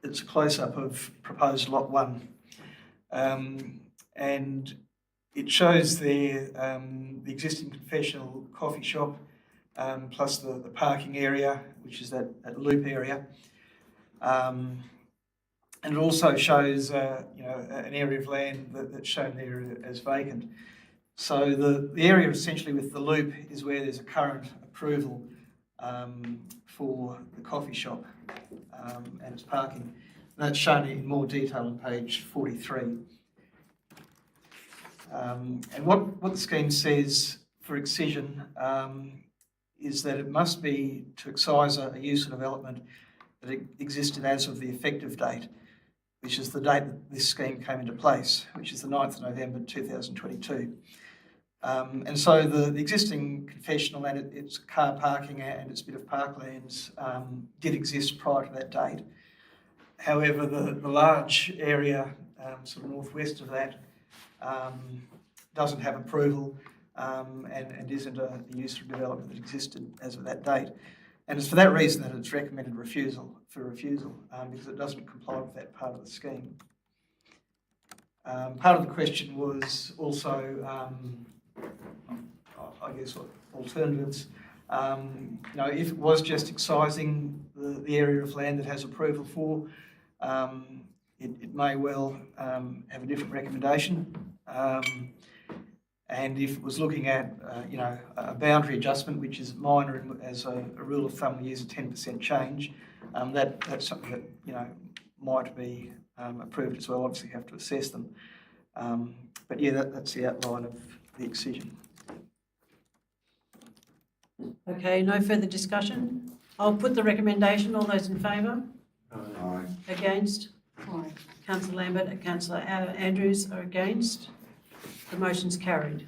It's a close-up of proposed lot 1. And it shows there the existing confessional coffee shop, plus the parking area, which is that loop area. And it also shows an area of land that's shown there as vacant. So the area essentially with the loop is where there's a current approval for the coffee shop and its parking. And that's shown in more detail on page 43. And what the scheme says for excision is that it must be to excise a use and development that existed as of the effective date, which is the date that this scheme came into place, which is the 9th of November 2022. And so the existing confessional and its car parking and its bit of parklands did exist prior to that date. However, the large area sort of northwest of that doesn't have approval and isn't a use or development that existed as of that date. And it's for that reason that it's recommended refusal, because it doesn't comply with that part of the scheme. Part of the question was also, I guess, alternatives. If it was just excising the area of land that has approval for, it may well have a different recommendation. And if it was looking at, a boundary adjustment, which is minor as a rule of thumb, we use a 10% change, that's something that, might be approved as well. Obviously, you have to assess them. But yeah, that's the outline of the excision. Okay, no further discussion. I'll put the recommendation. All those in favour? Aye. Against? Aye. Councillor Lambert and Councillor Andrews are against. The motion's carried.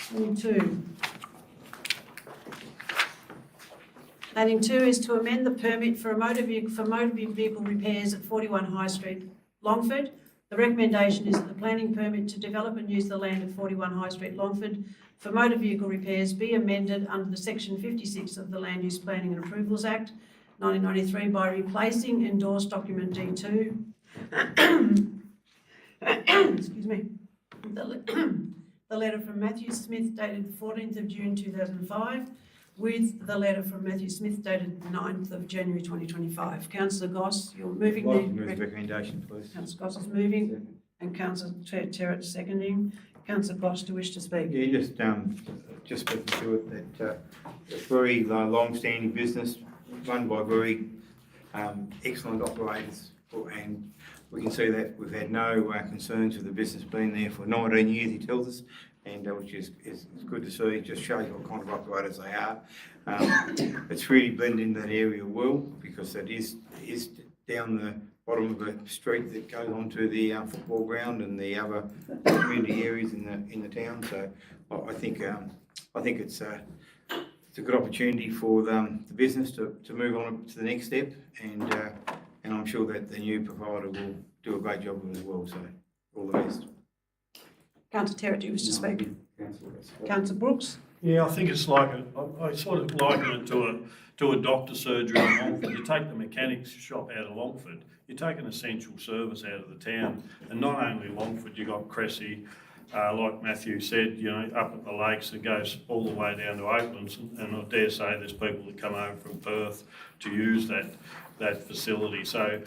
Planning 2. Planning 2 is to amend the permit for motor vehicle repairs at 41 High Street, Longford. The recommendation is that the planning permit to develop and use the land at 41 High Street, Longford for motor vehicle repairs be amended under the section 56 of the Land Use Planning and Approvals Act 1993 by replacing endorsed document D2. Excuse me. The letter from Matthew Smith dated the 14th of June 2005 with the letter from Matthew Smith dated the 9th of January 2025. Councillor Goss, you're moving I'd like to the... move the recommendation, please. Councillor Goss is moving and Councillor Terrett seconding. Councillor Goss, do you wish to speak? Yeah, just speaking to it, that it's very long-standing business, run by very excellent operators, and we can see that we've had no concerns with the business being there for 19 years, he tells us, and which is good to see. It just shows what kind of operators they are. It's really blended in that area well, because it is down the bottom of the street that goes onto the football ground and the other community areas in the town. So I think it's a good opportunity for the business to move on to the next step, and I'm sure that the new provider will do a great job as well. So all the best. Councillor Terrett, do you wish to speak? Councillor Brooks? Yeah, I think it's like I sort of liken it to a doctor surgery in Longford. You take the mechanics shop out of Longford, you take an essential service out of the town, and not only Longford, you got Cressy, like Matthew said, you know, up at the lakes, it goes all the way down to Oaklands, and I dare say there's people that come over from Perth to use that facility. So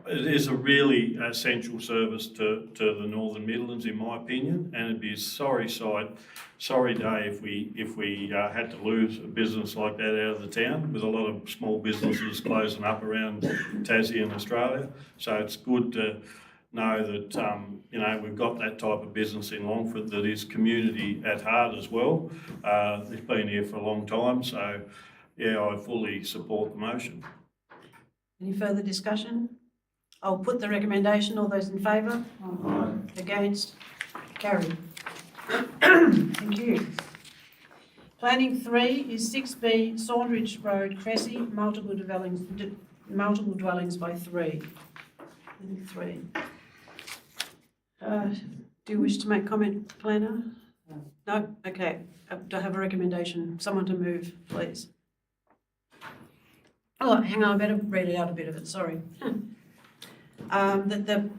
it is a really essential service to the Northern Midlands, in my opinion, and it'd be a sorry day if we had to lose a business like that out of the town, with a lot of small businesses closing up around Tassie and Australia. So it's good to know that you know, we've got that type of business in Longford that is community at heart as well. It's been here for a long time, so yeah, I fully support the motion. Any further discussion? I'll put the recommendation. All those in favour? Aye. Against? Carried. Thank you. Planning 3 is 6B Saundridge Road, Cressy, multiple dwellings by 3. 3. Do you wish to make comment, planner? No? Okay. Do I have a recommendation? Someone to move, please. Oh, hang on, I better read out a bit of it, sorry. That the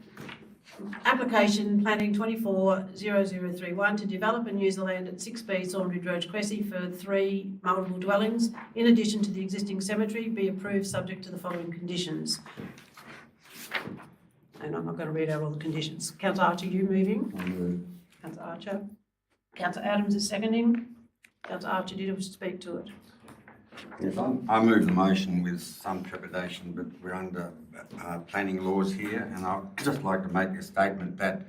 application planning 240031 to develop and use the land at 6B Saundridge Road, Cressy for 3 multiple dwellings in addition to the existing cemetery be approved subject to the following conditions. And I'm not going to read out all the conditions. Councillor Archer, you moving? Councillor Archer. Councillor Adams is seconding. Councillor Archer, did you wish to speak to it? Yes, I move the motion with some trepidation, but we're under planning laws here, and I'd just like to make a statement that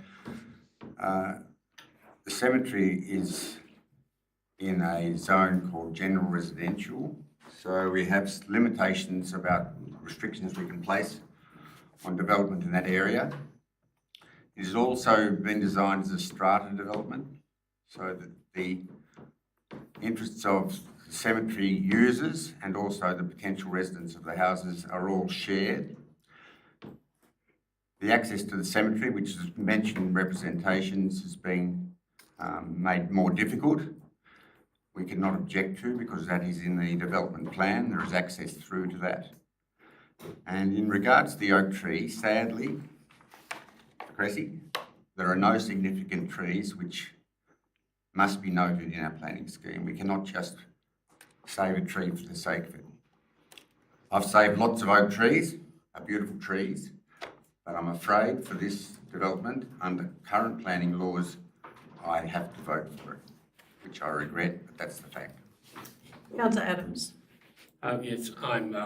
the cemetery is in a zone called general residential, so we have limitations about restrictions we can place on development in that area. It has also been designed as a strata development, so that the interests of cemetery users and also the potential residents of the houses are all shared. The access to the cemetery, which is mentioned in representations, has been made more difficult. We cannot object to, because that is in the development plan. There is access through to that. And in regards to the oak tree, sadly, Cressy, there are no significant trees which must be noted in our planning scheme. We cannot just save a tree for the sake of it. I've saved lots of oak trees, are beautiful trees, but I'm afraid for this development, under current planning laws, I have to vote for it, which I regret, but that's the fact. Councillor Adams. Yes, I'm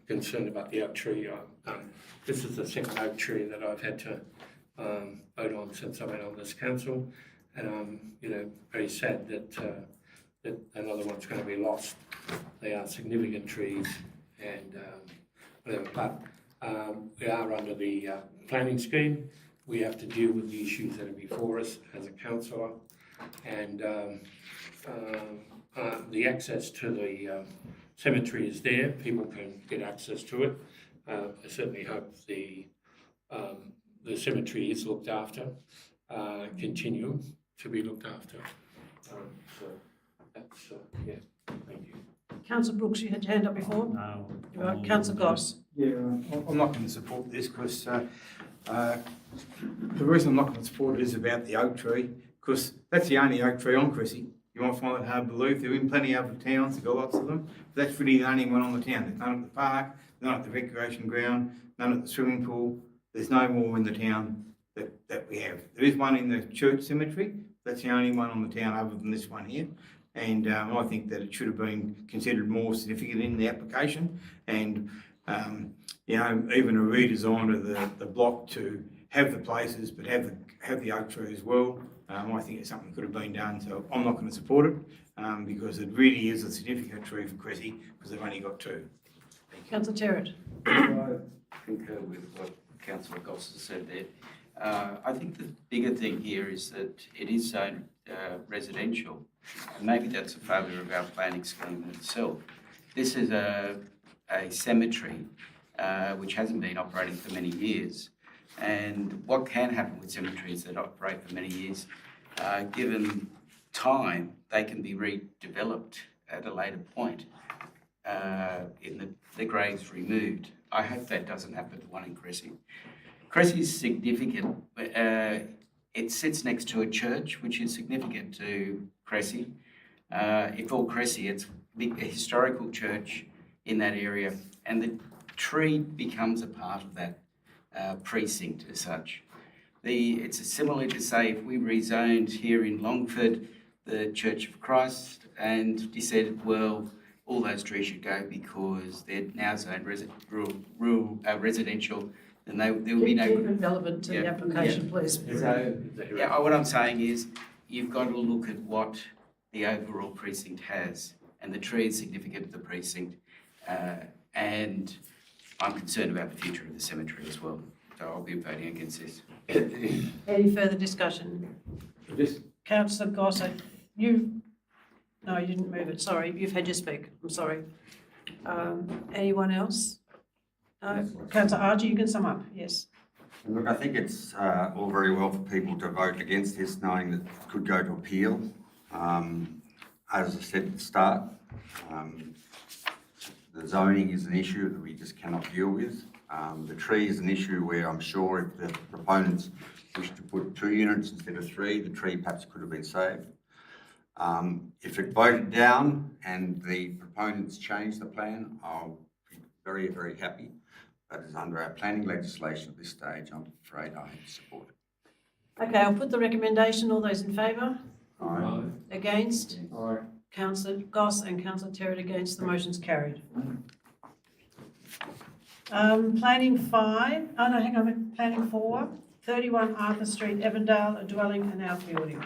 concerned about the oak tree. This is the second oak tree that I've had to vote on since I've been on this council, and I'm, you know, very sad that that another one's going to be lost. They are significant trees, and whatever. But we are under the planning scheme. We have to deal with the issues that are before us as a councillor, and the access to the cemetery is there. People can get access to it. I certainly hope the cemetery is looked after, continue to be looked after. So that's, yeah, thank you. Councillor Brooks, you had your hand up before? No. You're right. Councillor Goss. Yeah, I'm not going to support this because the reason I'm not going to support it is about the oak tree, because that's the only oak tree on Cressy. You might find it hard to believe. They're in plenty of other towns, they've got lots of them. But that's really the only one on the town. There's none at the park, none at the recreation ground, none at the swimming pool. There's no more in the town that we have. There is one in the church cemetery. That's the only one on the town other than this one here. And I think that it should have been considered more significant in the application. And, you know, even a redesign of the block to have the places, but have the oak tree as well. I think it's something that could have been done, so I'm not going to support it because it really is a significant tree for Cressy because they've only got two. Councillor Terrett. I concur with what Councillor Goss has said there. I think the bigger thing here is that it is zoned residential, and maybe that's a failure of our planning scheme in itself. This is a cemetery which hasn't been operating for many years, and what can happen with cemeteries that operate for many years, given time, they can be redeveloped at a later point in the graves removed. I hope that doesn't happen with the one in Cressy. Cressy is significant. It sits next to a church, which is significant to Cressy. If all Cressy, it's a historical church in that area, and the tree becomes a part of that precinct as such. It's similar to say if we rezoned here in Longford the Church of Christ and decided, well, all those trees should go because they're now zoned residential, then there will be no... Keep it relevant to the application, please. So, what I'm saying is you've got to look at what the overall precinct has, and the tree is significant to the precinct, and I'm concerned about the future of the cemetery as well. So I'll be voting against this. Any further discussion? Councillor Goss, no, you didn't move it, sorry, you've had your speak, I'm sorry. Anyone else? No, Councillor Archie, you can sum up, yes. Look, I think it's all very well for people to vote against this, knowing that it could go to appeal. As I said at the start, the zoning is an issue that we just cannot deal with. The tree is an issue where I'm sure if the proponents wish to put 2 units instead of 3, the tree perhaps could have been saved. If it voted down and the proponents change the plan, I'll be very, very happy. But as under our planning legislation at this stage, I'm afraid I have to support it. Okay, I'll put the recommendation. All those in favour? Aye. Against? Aye. Councillor Goss and Councillor Terrett against. The motion's carried. Planning 5, oh no, hang on, planning 4, 31 Arthur Street, Evandale, a dwelling and outbuilding.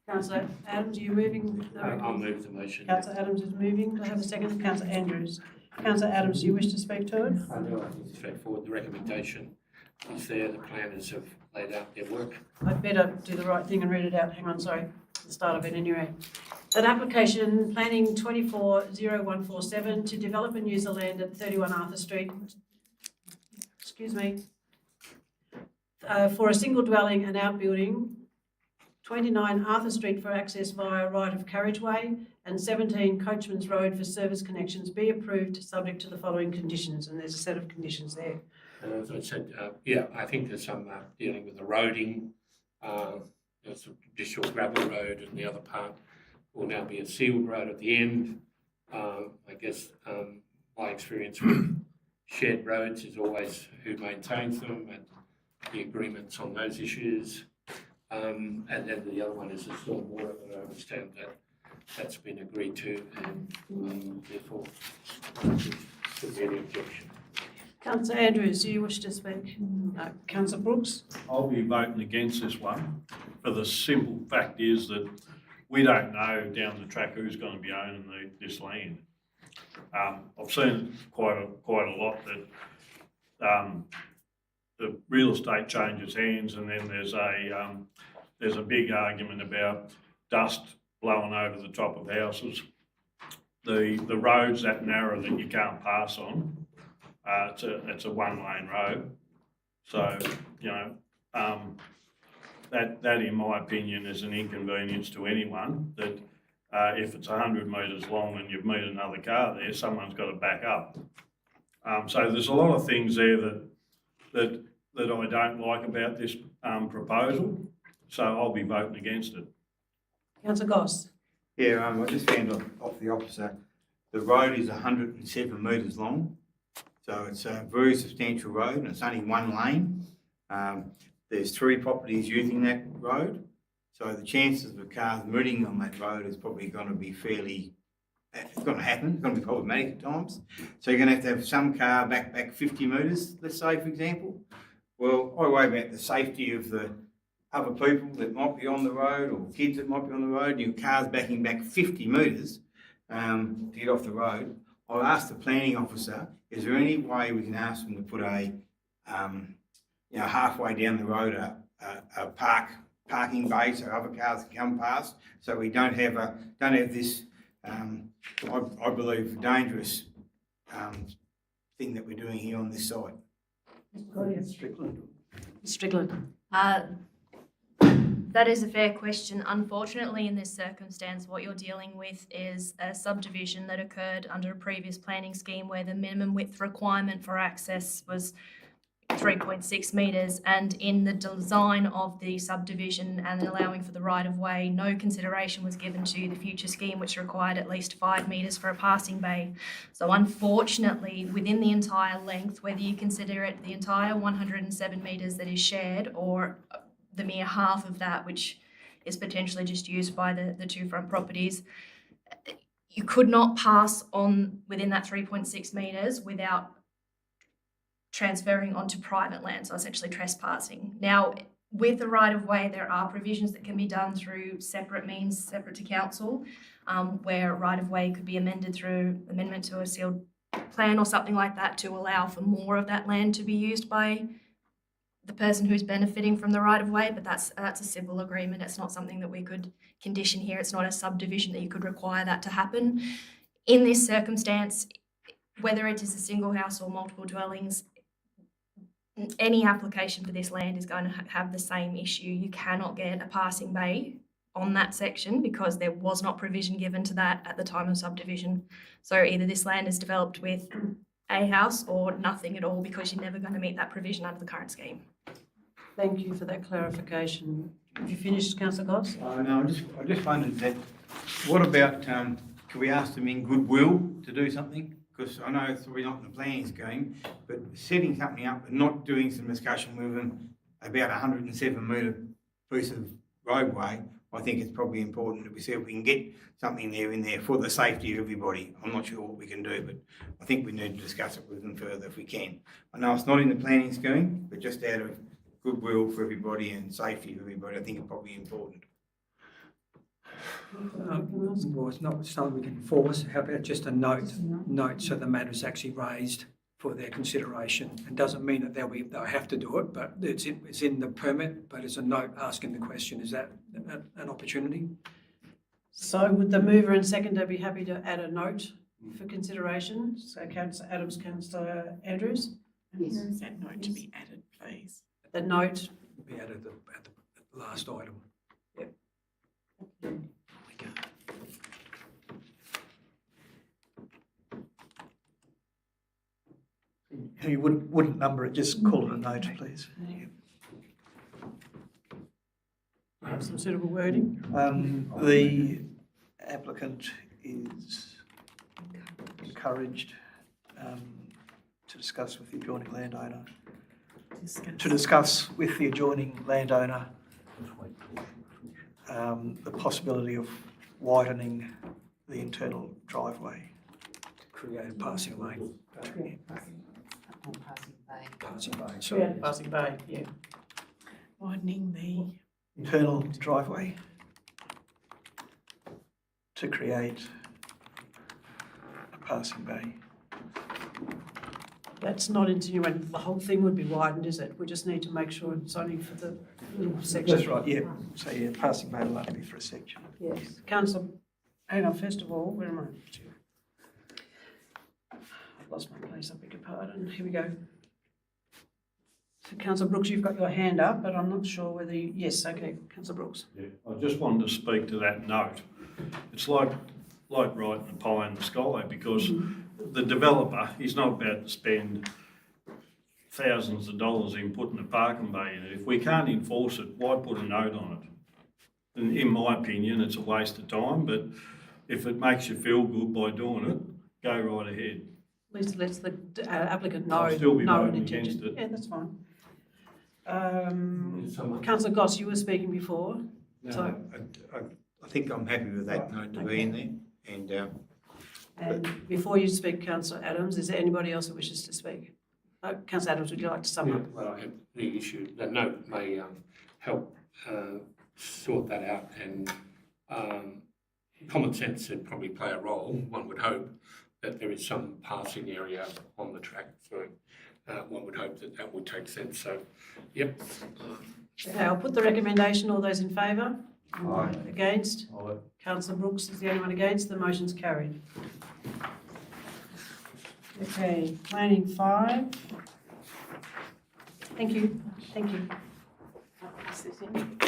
Councillor Adams, are you moving? I'll move the motion. Councillor Adams is moving. Do I have a second? Councillor Andrews. Councillor Adams, do you wish to speak to it? I think it's straightforward. The recommendation is there. The planners have laid out their work. I'd better do the right thing and read it out. Hang on, sorry. The start of it anyway. That application, planning 240147 to develop and use the land at 31 Arthur Street, excuse me, for a single dwelling and outbuilding, 29 Arthur Street for access via right of carriageway, and 17 Coachman's Road for service connections be approved subject to the following conditions, and there's a set of conditions there. As I said, I think there's some dealing with the roading. There's a traditional gravel road, and the other part will now be a sealed road at the end. I guess my experience with shared roads is always who maintains them and the agreements on those issues. And then the other one is the stormwater, and I understand that that's been agreed to, and therefore there's any objection. Councillor Andrews, do you wish to speak? No. Councillor Brooks? I'll be voting against this one, for the simple fact is that we don't know down the track who's going to be owning this land. I've seen quite a lot that the real estate changes hands, and then there's a big argument about dust blowing over the top of houses. The road's that narrow that you can't pass on. It's a one-lane road, so that in my opinion is an inconvenience to anyone, that if it's 100 metres long and you meet another car there, someone's got to back up. So there's a lot of things there that I don't like about this proposal, so I'll be voting against it. Councillor Goss. Yeah, I just found off the officer, the road is 107 metres long, so it's a very substantial road and it's only one lane. There's 3 properties using that road, so the chances of cars meeting on that road is probably going to be it's going to happen, it's going to be problematic at times. So you're going to have some car back 50 metres, let's say, for example. Well, I worry about the safety of the other people that might be on the road or kids that might be on the road, and your car's backing back 50 metres to get off the road. I'll ask the planning officer, is there any way we can ask them to put a, halfway down the road a parking bay so other cars can come past, so we don't have this, I believe, dangerous thing that we're doing here on this site. Strickland. That is a fair question. Unfortunately, in this circumstance, what you're dealing with is a subdivision that occurred under a previous planning scheme where the minimum width requirement for access was 3.6 metres, and in the design of the subdivision and allowing for the right-of-way, no consideration was given to the future scheme, which required at least 5 metres for a passing bay. So unfortunately, within the entire length, whether you consider it the entire 107 metres that is shared or the mere half of that, which is potentially just used by the 2 front properties, you could not pass on within that 3.6 metres without transferring onto private land, so essentially trespassing. Now, with the right-of-way, there are provisions that can be done through separate means, separate to council, where right-of-way could be amended through amendment to a sealed plan or something like that to allow for more of that land to be used by the person who's benefiting from the right-of-way, but that's a civil agreement. It's not something that we could condition here. It's not a subdivision that you could require that to happen. In this circumstance, whether it is a single house or multiple dwellings, any application for this land is going to have the same issue. You cannot get a passing bay on that section because there was not provision given to that at the time of subdivision. So either this land is developed with a house or nothing at all, because you're never going to meet that provision under the current scheme. Thank you for that clarification. Have you finished, Councillor Goss? No, I just wondered that, what about, can we ask them in goodwill to do something? Because I know it's probably not in the planning scheme, but setting something up and not doing some discussion with them about a 107 metre piece of roadway, I think it's probably important that we see if we can get something in there for the safety of everybody. I'm not sure what we can do, but I think we need to discuss it with them further if we can. I know it's not in the planning scheme, but just out of goodwill for everybody and safety of everybody, I think it's probably important. Well, it's not something we can enforce. How about just a note so the matter's actually raised for their consideration? It doesn't mean that they'll have to do it, but it's in the permit, but it's a note asking the question. Is that an opportunity? So would the mover and seconder be happy to add a note for consideration? So Councillor Adams, Councillor Andrews? Yes. That note to be added, please. The note. Be added at the last item. Yep. You wouldn't number it, just call it a note, please. Have some suitable wording. The applicant is encouraged to discuss with the adjoining landowner. The possibility of widening the internal driveway To create a passing lane. Passing bay. Yeah, passing bay, yeah. Widening the internal driveway to create a passing bay. That's not insinuating that the whole thing would be widened, is it? We just need to make sure it's only for the little section. That's right, yeah. So, yeah, passing bay will only be for a section. Yes. Councillor, hang on, first of all, where am I? I've lost my place, I beg your pardon. Here we go. Councillor Brooks, you've got your hand up, but I'm not sure whether you, yes, okay, Councillor Brooks. Yeah, I just wanted to speak to that note. It's like writing a pie in the sky, because the developer is not about to spend thousands of dollars in putting a parking bay in it. If we can't enforce it, why put a note on it? And in my opinion, it's a waste of time, but if it makes you feel good by doing it, go right ahead. At least lets the applicant know. I'll still be know an voting intention. against it. Yeah, that's fine. Councillor Goss, you were speaking before. So, I think I'm happy with that note to be in there, and before you speak, Councillor Adams, is there anybody else who wishes to speak? Councillor Adams, would you like to sum up? Well, the issue, the note may help sort that out, and common sense would probably play a role. One would hope that there is some passing area on the track, so one would hope that that would take sense. So, yep. Okay, I'll put the recommendation. All those in favour? Aye. Against? Aye. Councillor Brooks is the only one against. The motion's carried. Okay, planning 5. Thank you. Thank you. I'll pass this in.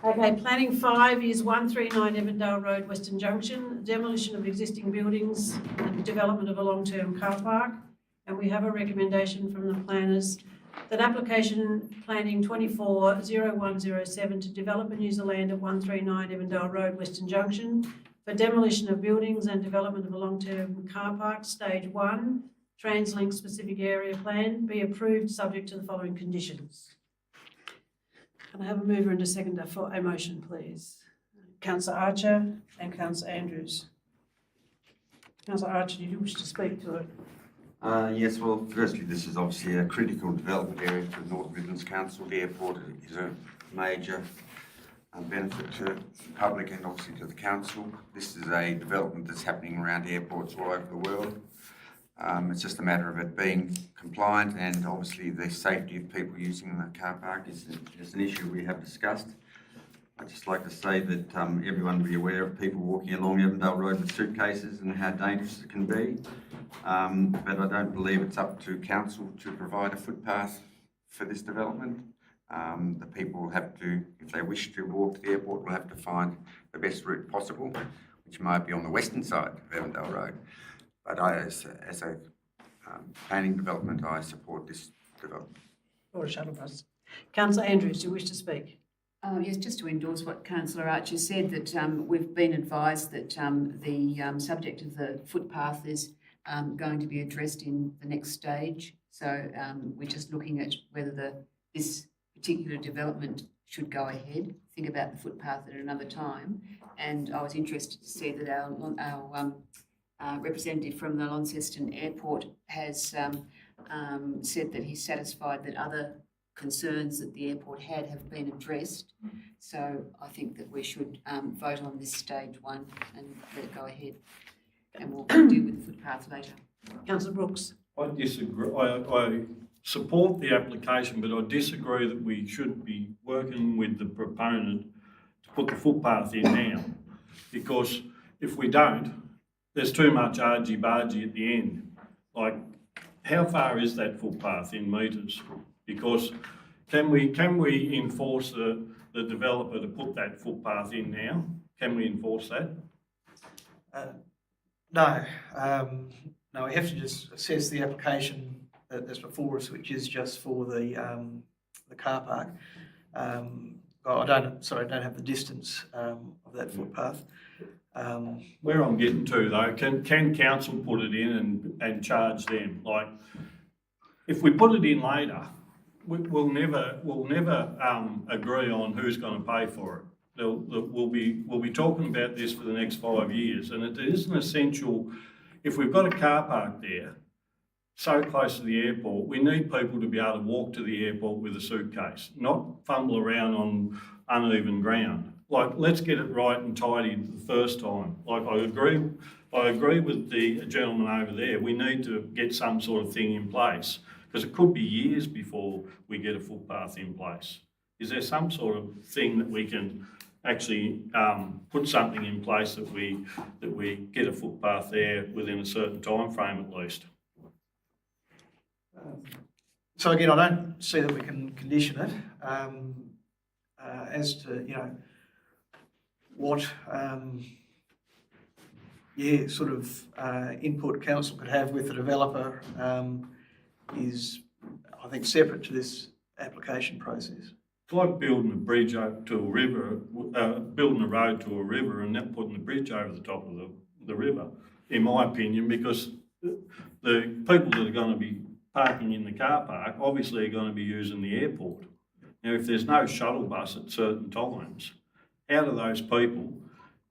Okay, planning 5 is 139 Evandale Road, Western Junction, demolition of existing buildings and development of a long-term car park. And we have a recommendation from the planners that application planning 240107 to develop and use the land at 139 Evandale Road, Western Junction for demolition of buildings and development of a long-term car park, stage 1, TransLink specific area plan, be approved subject to the following conditions. Can I have a mover and a seconder for a motion, please? Councillor Archer and Councillor Andrews. Councillor Archer, did you wish to speak to it? Yes, well, firstly, this is obviously a critical development area for the North Midlands Council. The airport is a major benefit to the public and obviously to the council. This is a development that's happening around airports all over the world. It's just a matter of it being compliant, and obviously the safety of people using the car park is an issue we have discussed. I'd just like to say that everyone be aware of people walking along Evandale Road with suitcases and how dangerous it can be. But I don't believe it's up to council to provide a footpath for this development. The people will have to, if they wish to walk to the airport, will have to find the best route possible, which might be on the western side of Evandale Road. But I, as a planning development, I support this development. Or a shuttle bus. Councillor Andrews, do you wish to speak? Yes, just to endorse what Councillor Archer said, that we've been advised that the subject of the footpath is going to be addressed in the next stage. So we're just looking at whether this particular development should go ahead. Think about the footpath at another time. And I was interested to see that our representative from the Launceston Airport has said that he's satisfied that other concerns that the airport had have been addressed. So I think that we should vote on this stage 1 and let it go ahead. And we'll deal with the footpath later. Councillor Brooks. I disagree. I support the application, but I disagree that we should be working with the proponent to put the footpath in now, because if we don't, there's too much argy-bargy at the end. Like, how far is that footpath in metres? Because can we enforce the developer to put that footpath in now? Can we enforce that? No. No, we have to just assess the application that's before us, which is just for the car park. I don't have the distance of that footpath. Where I'm getting to though, can council put it in and charge them? Like, if we put it in later, we'll never agree on who's going to pay for it. We'll be talking about this for the next 5 years, and it is an essential. If we've got a car park there, so close to the airport, we need people to be able to walk to the airport with a suitcase, not fumble around on uneven ground. Like, let's get it right and tidy the first time. Like, I agree with the gentleman over there. We need to get some sort of thing in place, because it could be years before we get a footpath in place. Is there some sort of thing that we can actually put something in place that we get a footpath there within a certain time frame at least? So again, I don't see that we can condition it as to, what, sort of input council could have with the developer is, I think, separate to this application process. It's like building a bridge to a river, building a road to a river and then putting the bridge over the top of the river, in my opinion, because the people that are going to be parking in the car park obviously are going to be using the airport. Now, if there's no shuttle bus at certain times, how do those people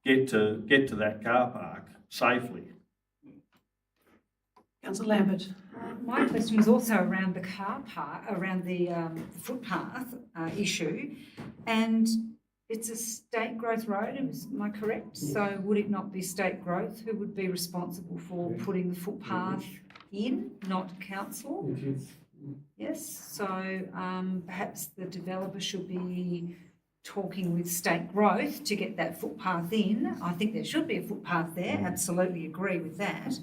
get to that car park safely? Councillor Lambert. My question was also around the car park, around the footpath issue, and it's a state growth road, am I correct? So would it not be state growth who would be responsible for putting the footpath in, not council? Yes, so perhaps the developer should be talking with state growth to get that footpath in. I think there should be a footpath there, absolutely agree with that.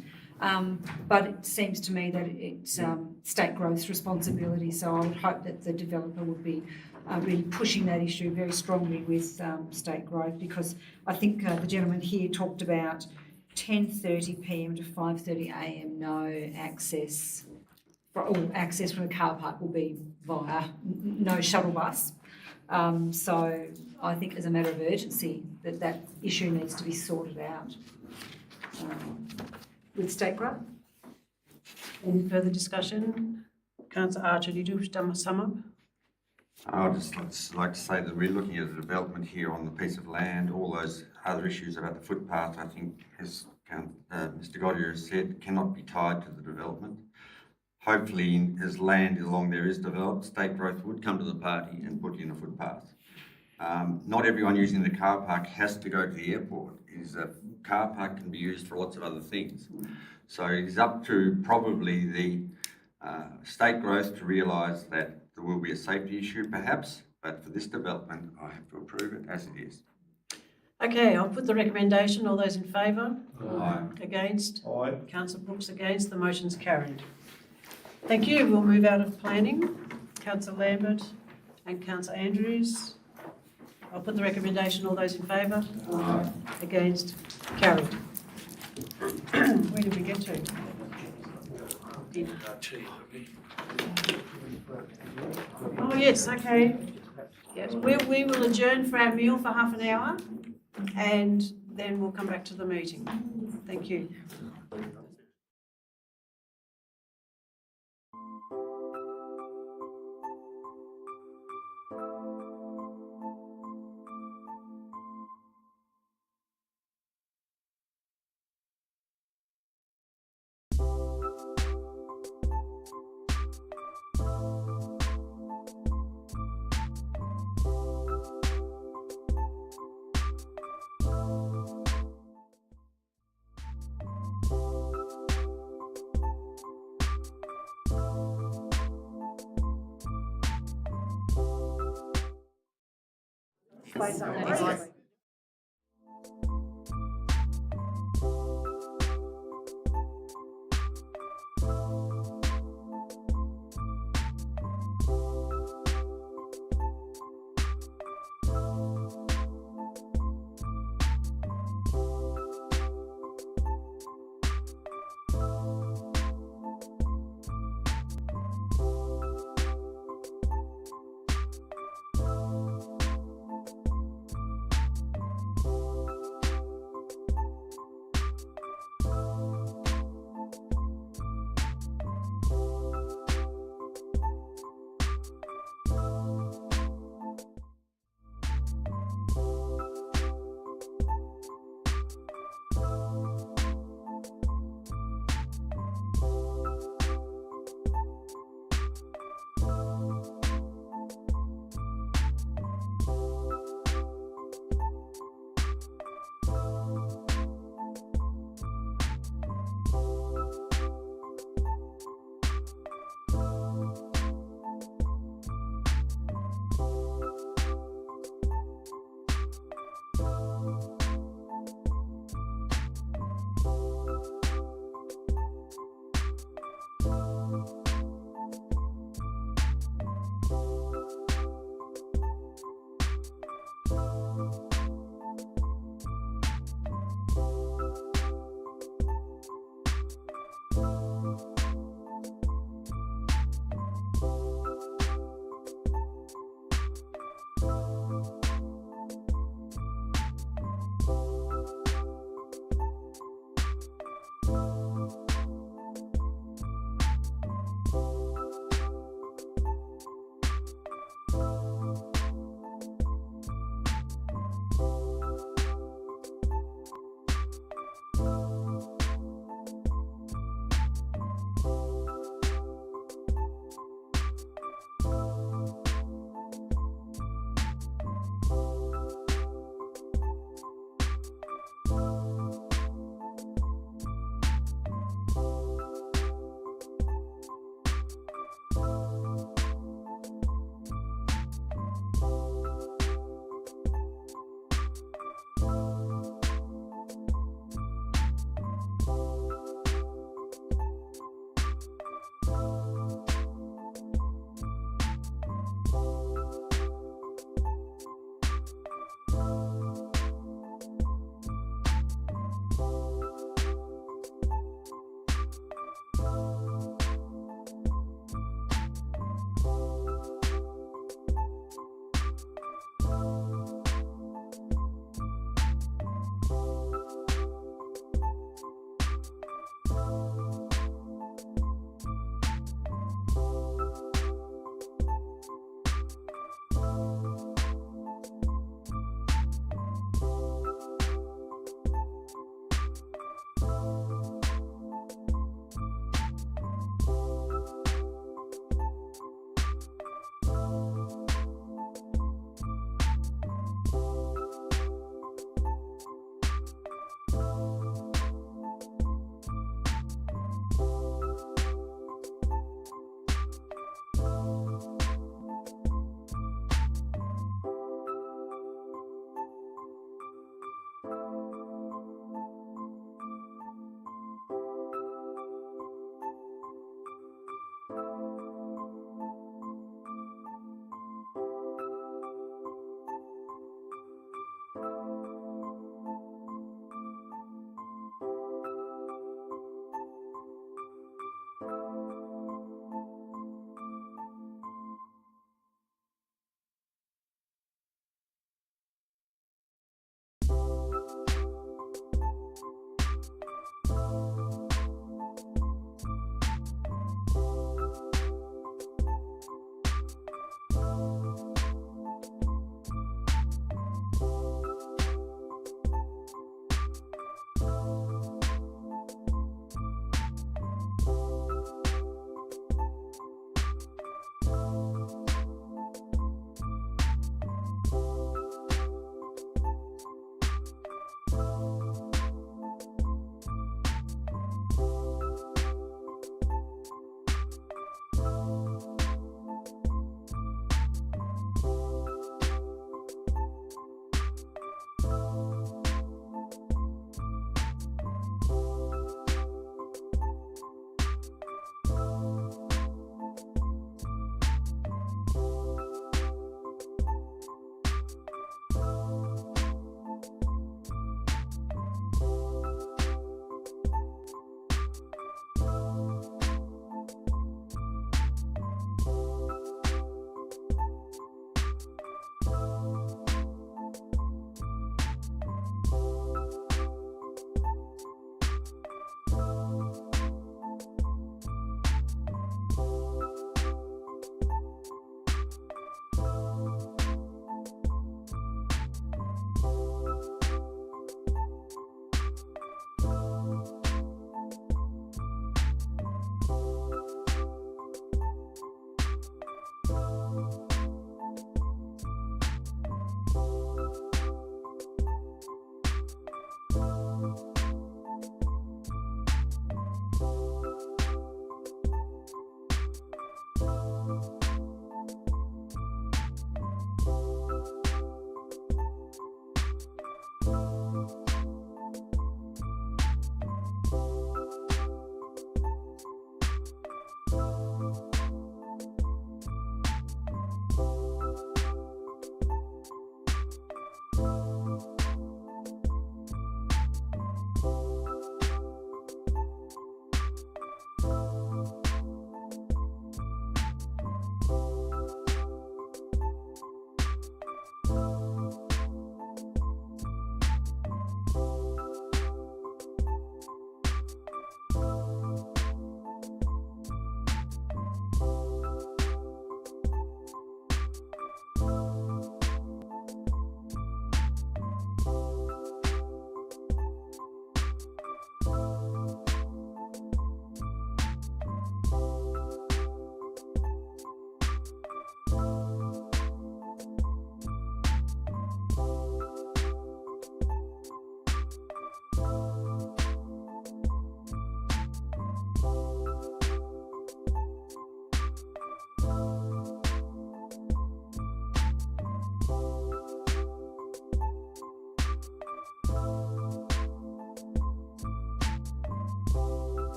But it seems to me that it's state growth's responsibility, so I would hope that the developer would be really pushing that issue very strongly with state growth, because I think the gentleman here talked about 10:30 p.m. to 5:30 a.m. no access, or access from the car park will be via no shuttle bus. So I think as a matter of urgency that issue needs to be sorted out with state growth. Any further discussion? Councillor Archer, do you wish to sum up? I'd just like to say that we're looking at a development here on the piece of land. All those other issues about the footpath, I think, as Mr. Goddard has said, cannot be tied to the development. Hopefully, as land along there is developed, state growth would come to the party and put in a footpath. Not everyone using the car park has to go to the airport. A car park can be used for lots of other things. So it's up to probably the state growth to realise that there will be a safety issue perhaps, but for this development, I have to approve it as it is. Okay, I'll put the recommendation. All those in favour? Aye. Against? Aye. Councillor Brooks against. The motion's carried. Thank you. We'll move out of planning. Councillor Lambert and Councillor Andrews. I'll put the recommendation. All those in favour? Aye. Against? Carried. Where did we get to? Oh, yes, okay. Yes, we will adjourn for our meal for half an hour and then we'll come back to the meeting. Thank you.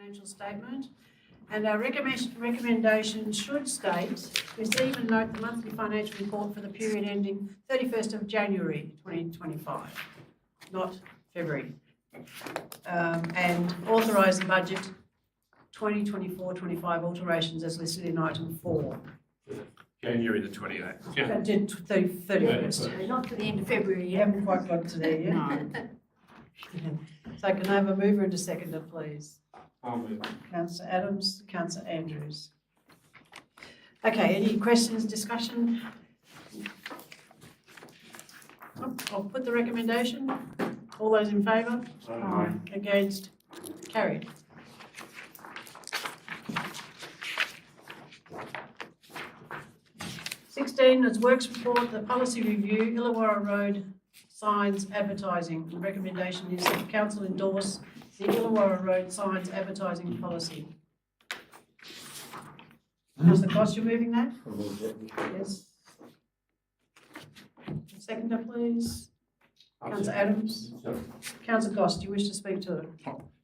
financial statement. And our recommendation should state, receive and note the monthly financial report for the period ending 31st of January 2025, not February. And authorise the budget 2024-25 alterations as listed in item 4. January the 28th. Yeah. 31st. Not to the end of February You haven't quite got to there yet. No. So can I have a mover and a seconder, please? I'll move. Councillor Adams, Councillor Andrews. Okay, any questions, discussion? I'll put the recommendation. All those in favour? Aye. Against? Carried. Sixteen is works report, the policy review, Illawarra Road signs advertising. The recommendation is that the council endorse the Illawarra Road signs advertising policy. Councillor Cost, you're moving that? Yes. Seconder, please. Councillor Adams. Councillor Cost, do you wish to speak to it?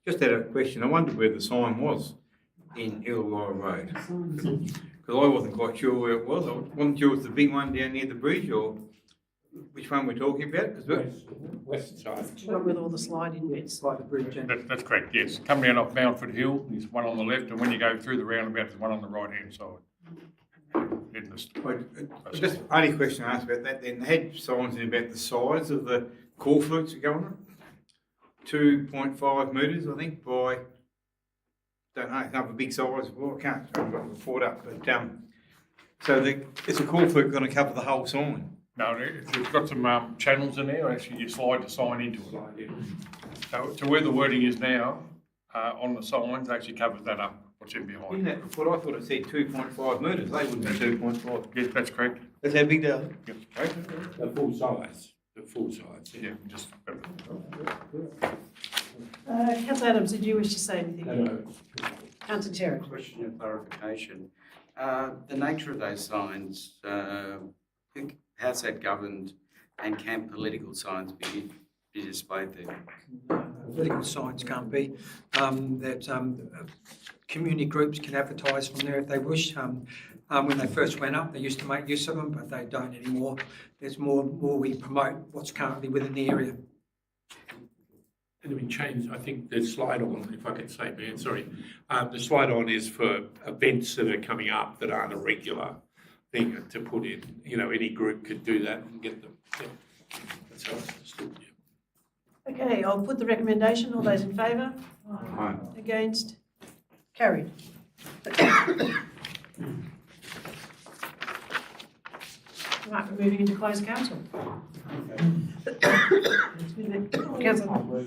Just had a question. I wondered where the sign was in Illawarra Road. Because I wasn't quite sure where it was. I wasn't sure it was the big one down near the bridge or which one we're talking about. Because West side. The one with all the sliding bits. By the bridge. That's correct, yes. Come down off Mountford Hill, there's one on the left, and when you go through the roundabout, there's one on the right-hand side. just only question I asked about that, then they had signs in about the size of the core flutes that go on it. 2.5 metres, I think, by, don't know, it's not a big size, well, I can't, I've got the report up, but, so is the core flute going to cover the whole sign? No, it's got some channels in there, actually you slide the sign into it. So where the wording is now, on the signs, actually covers that up, what's in behind. Isn't that what I thought it said 2.5 metres, they wouldn't be 2.5. Yes, that's correct. That's how big they are? Yep. The full size. The full size. Yeah, just. Councillor Adams, did you wish to say anything? Hello. Councillor Terry. Question of clarification. The nature of those signs, how's that governed, and can political signs be displayed there? Political signs can't be. Community groups can advertise from there if they wish. When they first went up, they used to make use of them, but they don't anymore. There's more we promote what's currently within the area. And we changed, I think the slide on, if I could say, man, sorry. The slide on is for events that are coming up that aren't a regular thing to put in. You know, any group could do that and get them. Yeah. That's how I understood it. Okay, I'll put the recommendation. All those in favour? Aye. Against? Carried. Right, we're moving into closed council. Excuse me. Councillor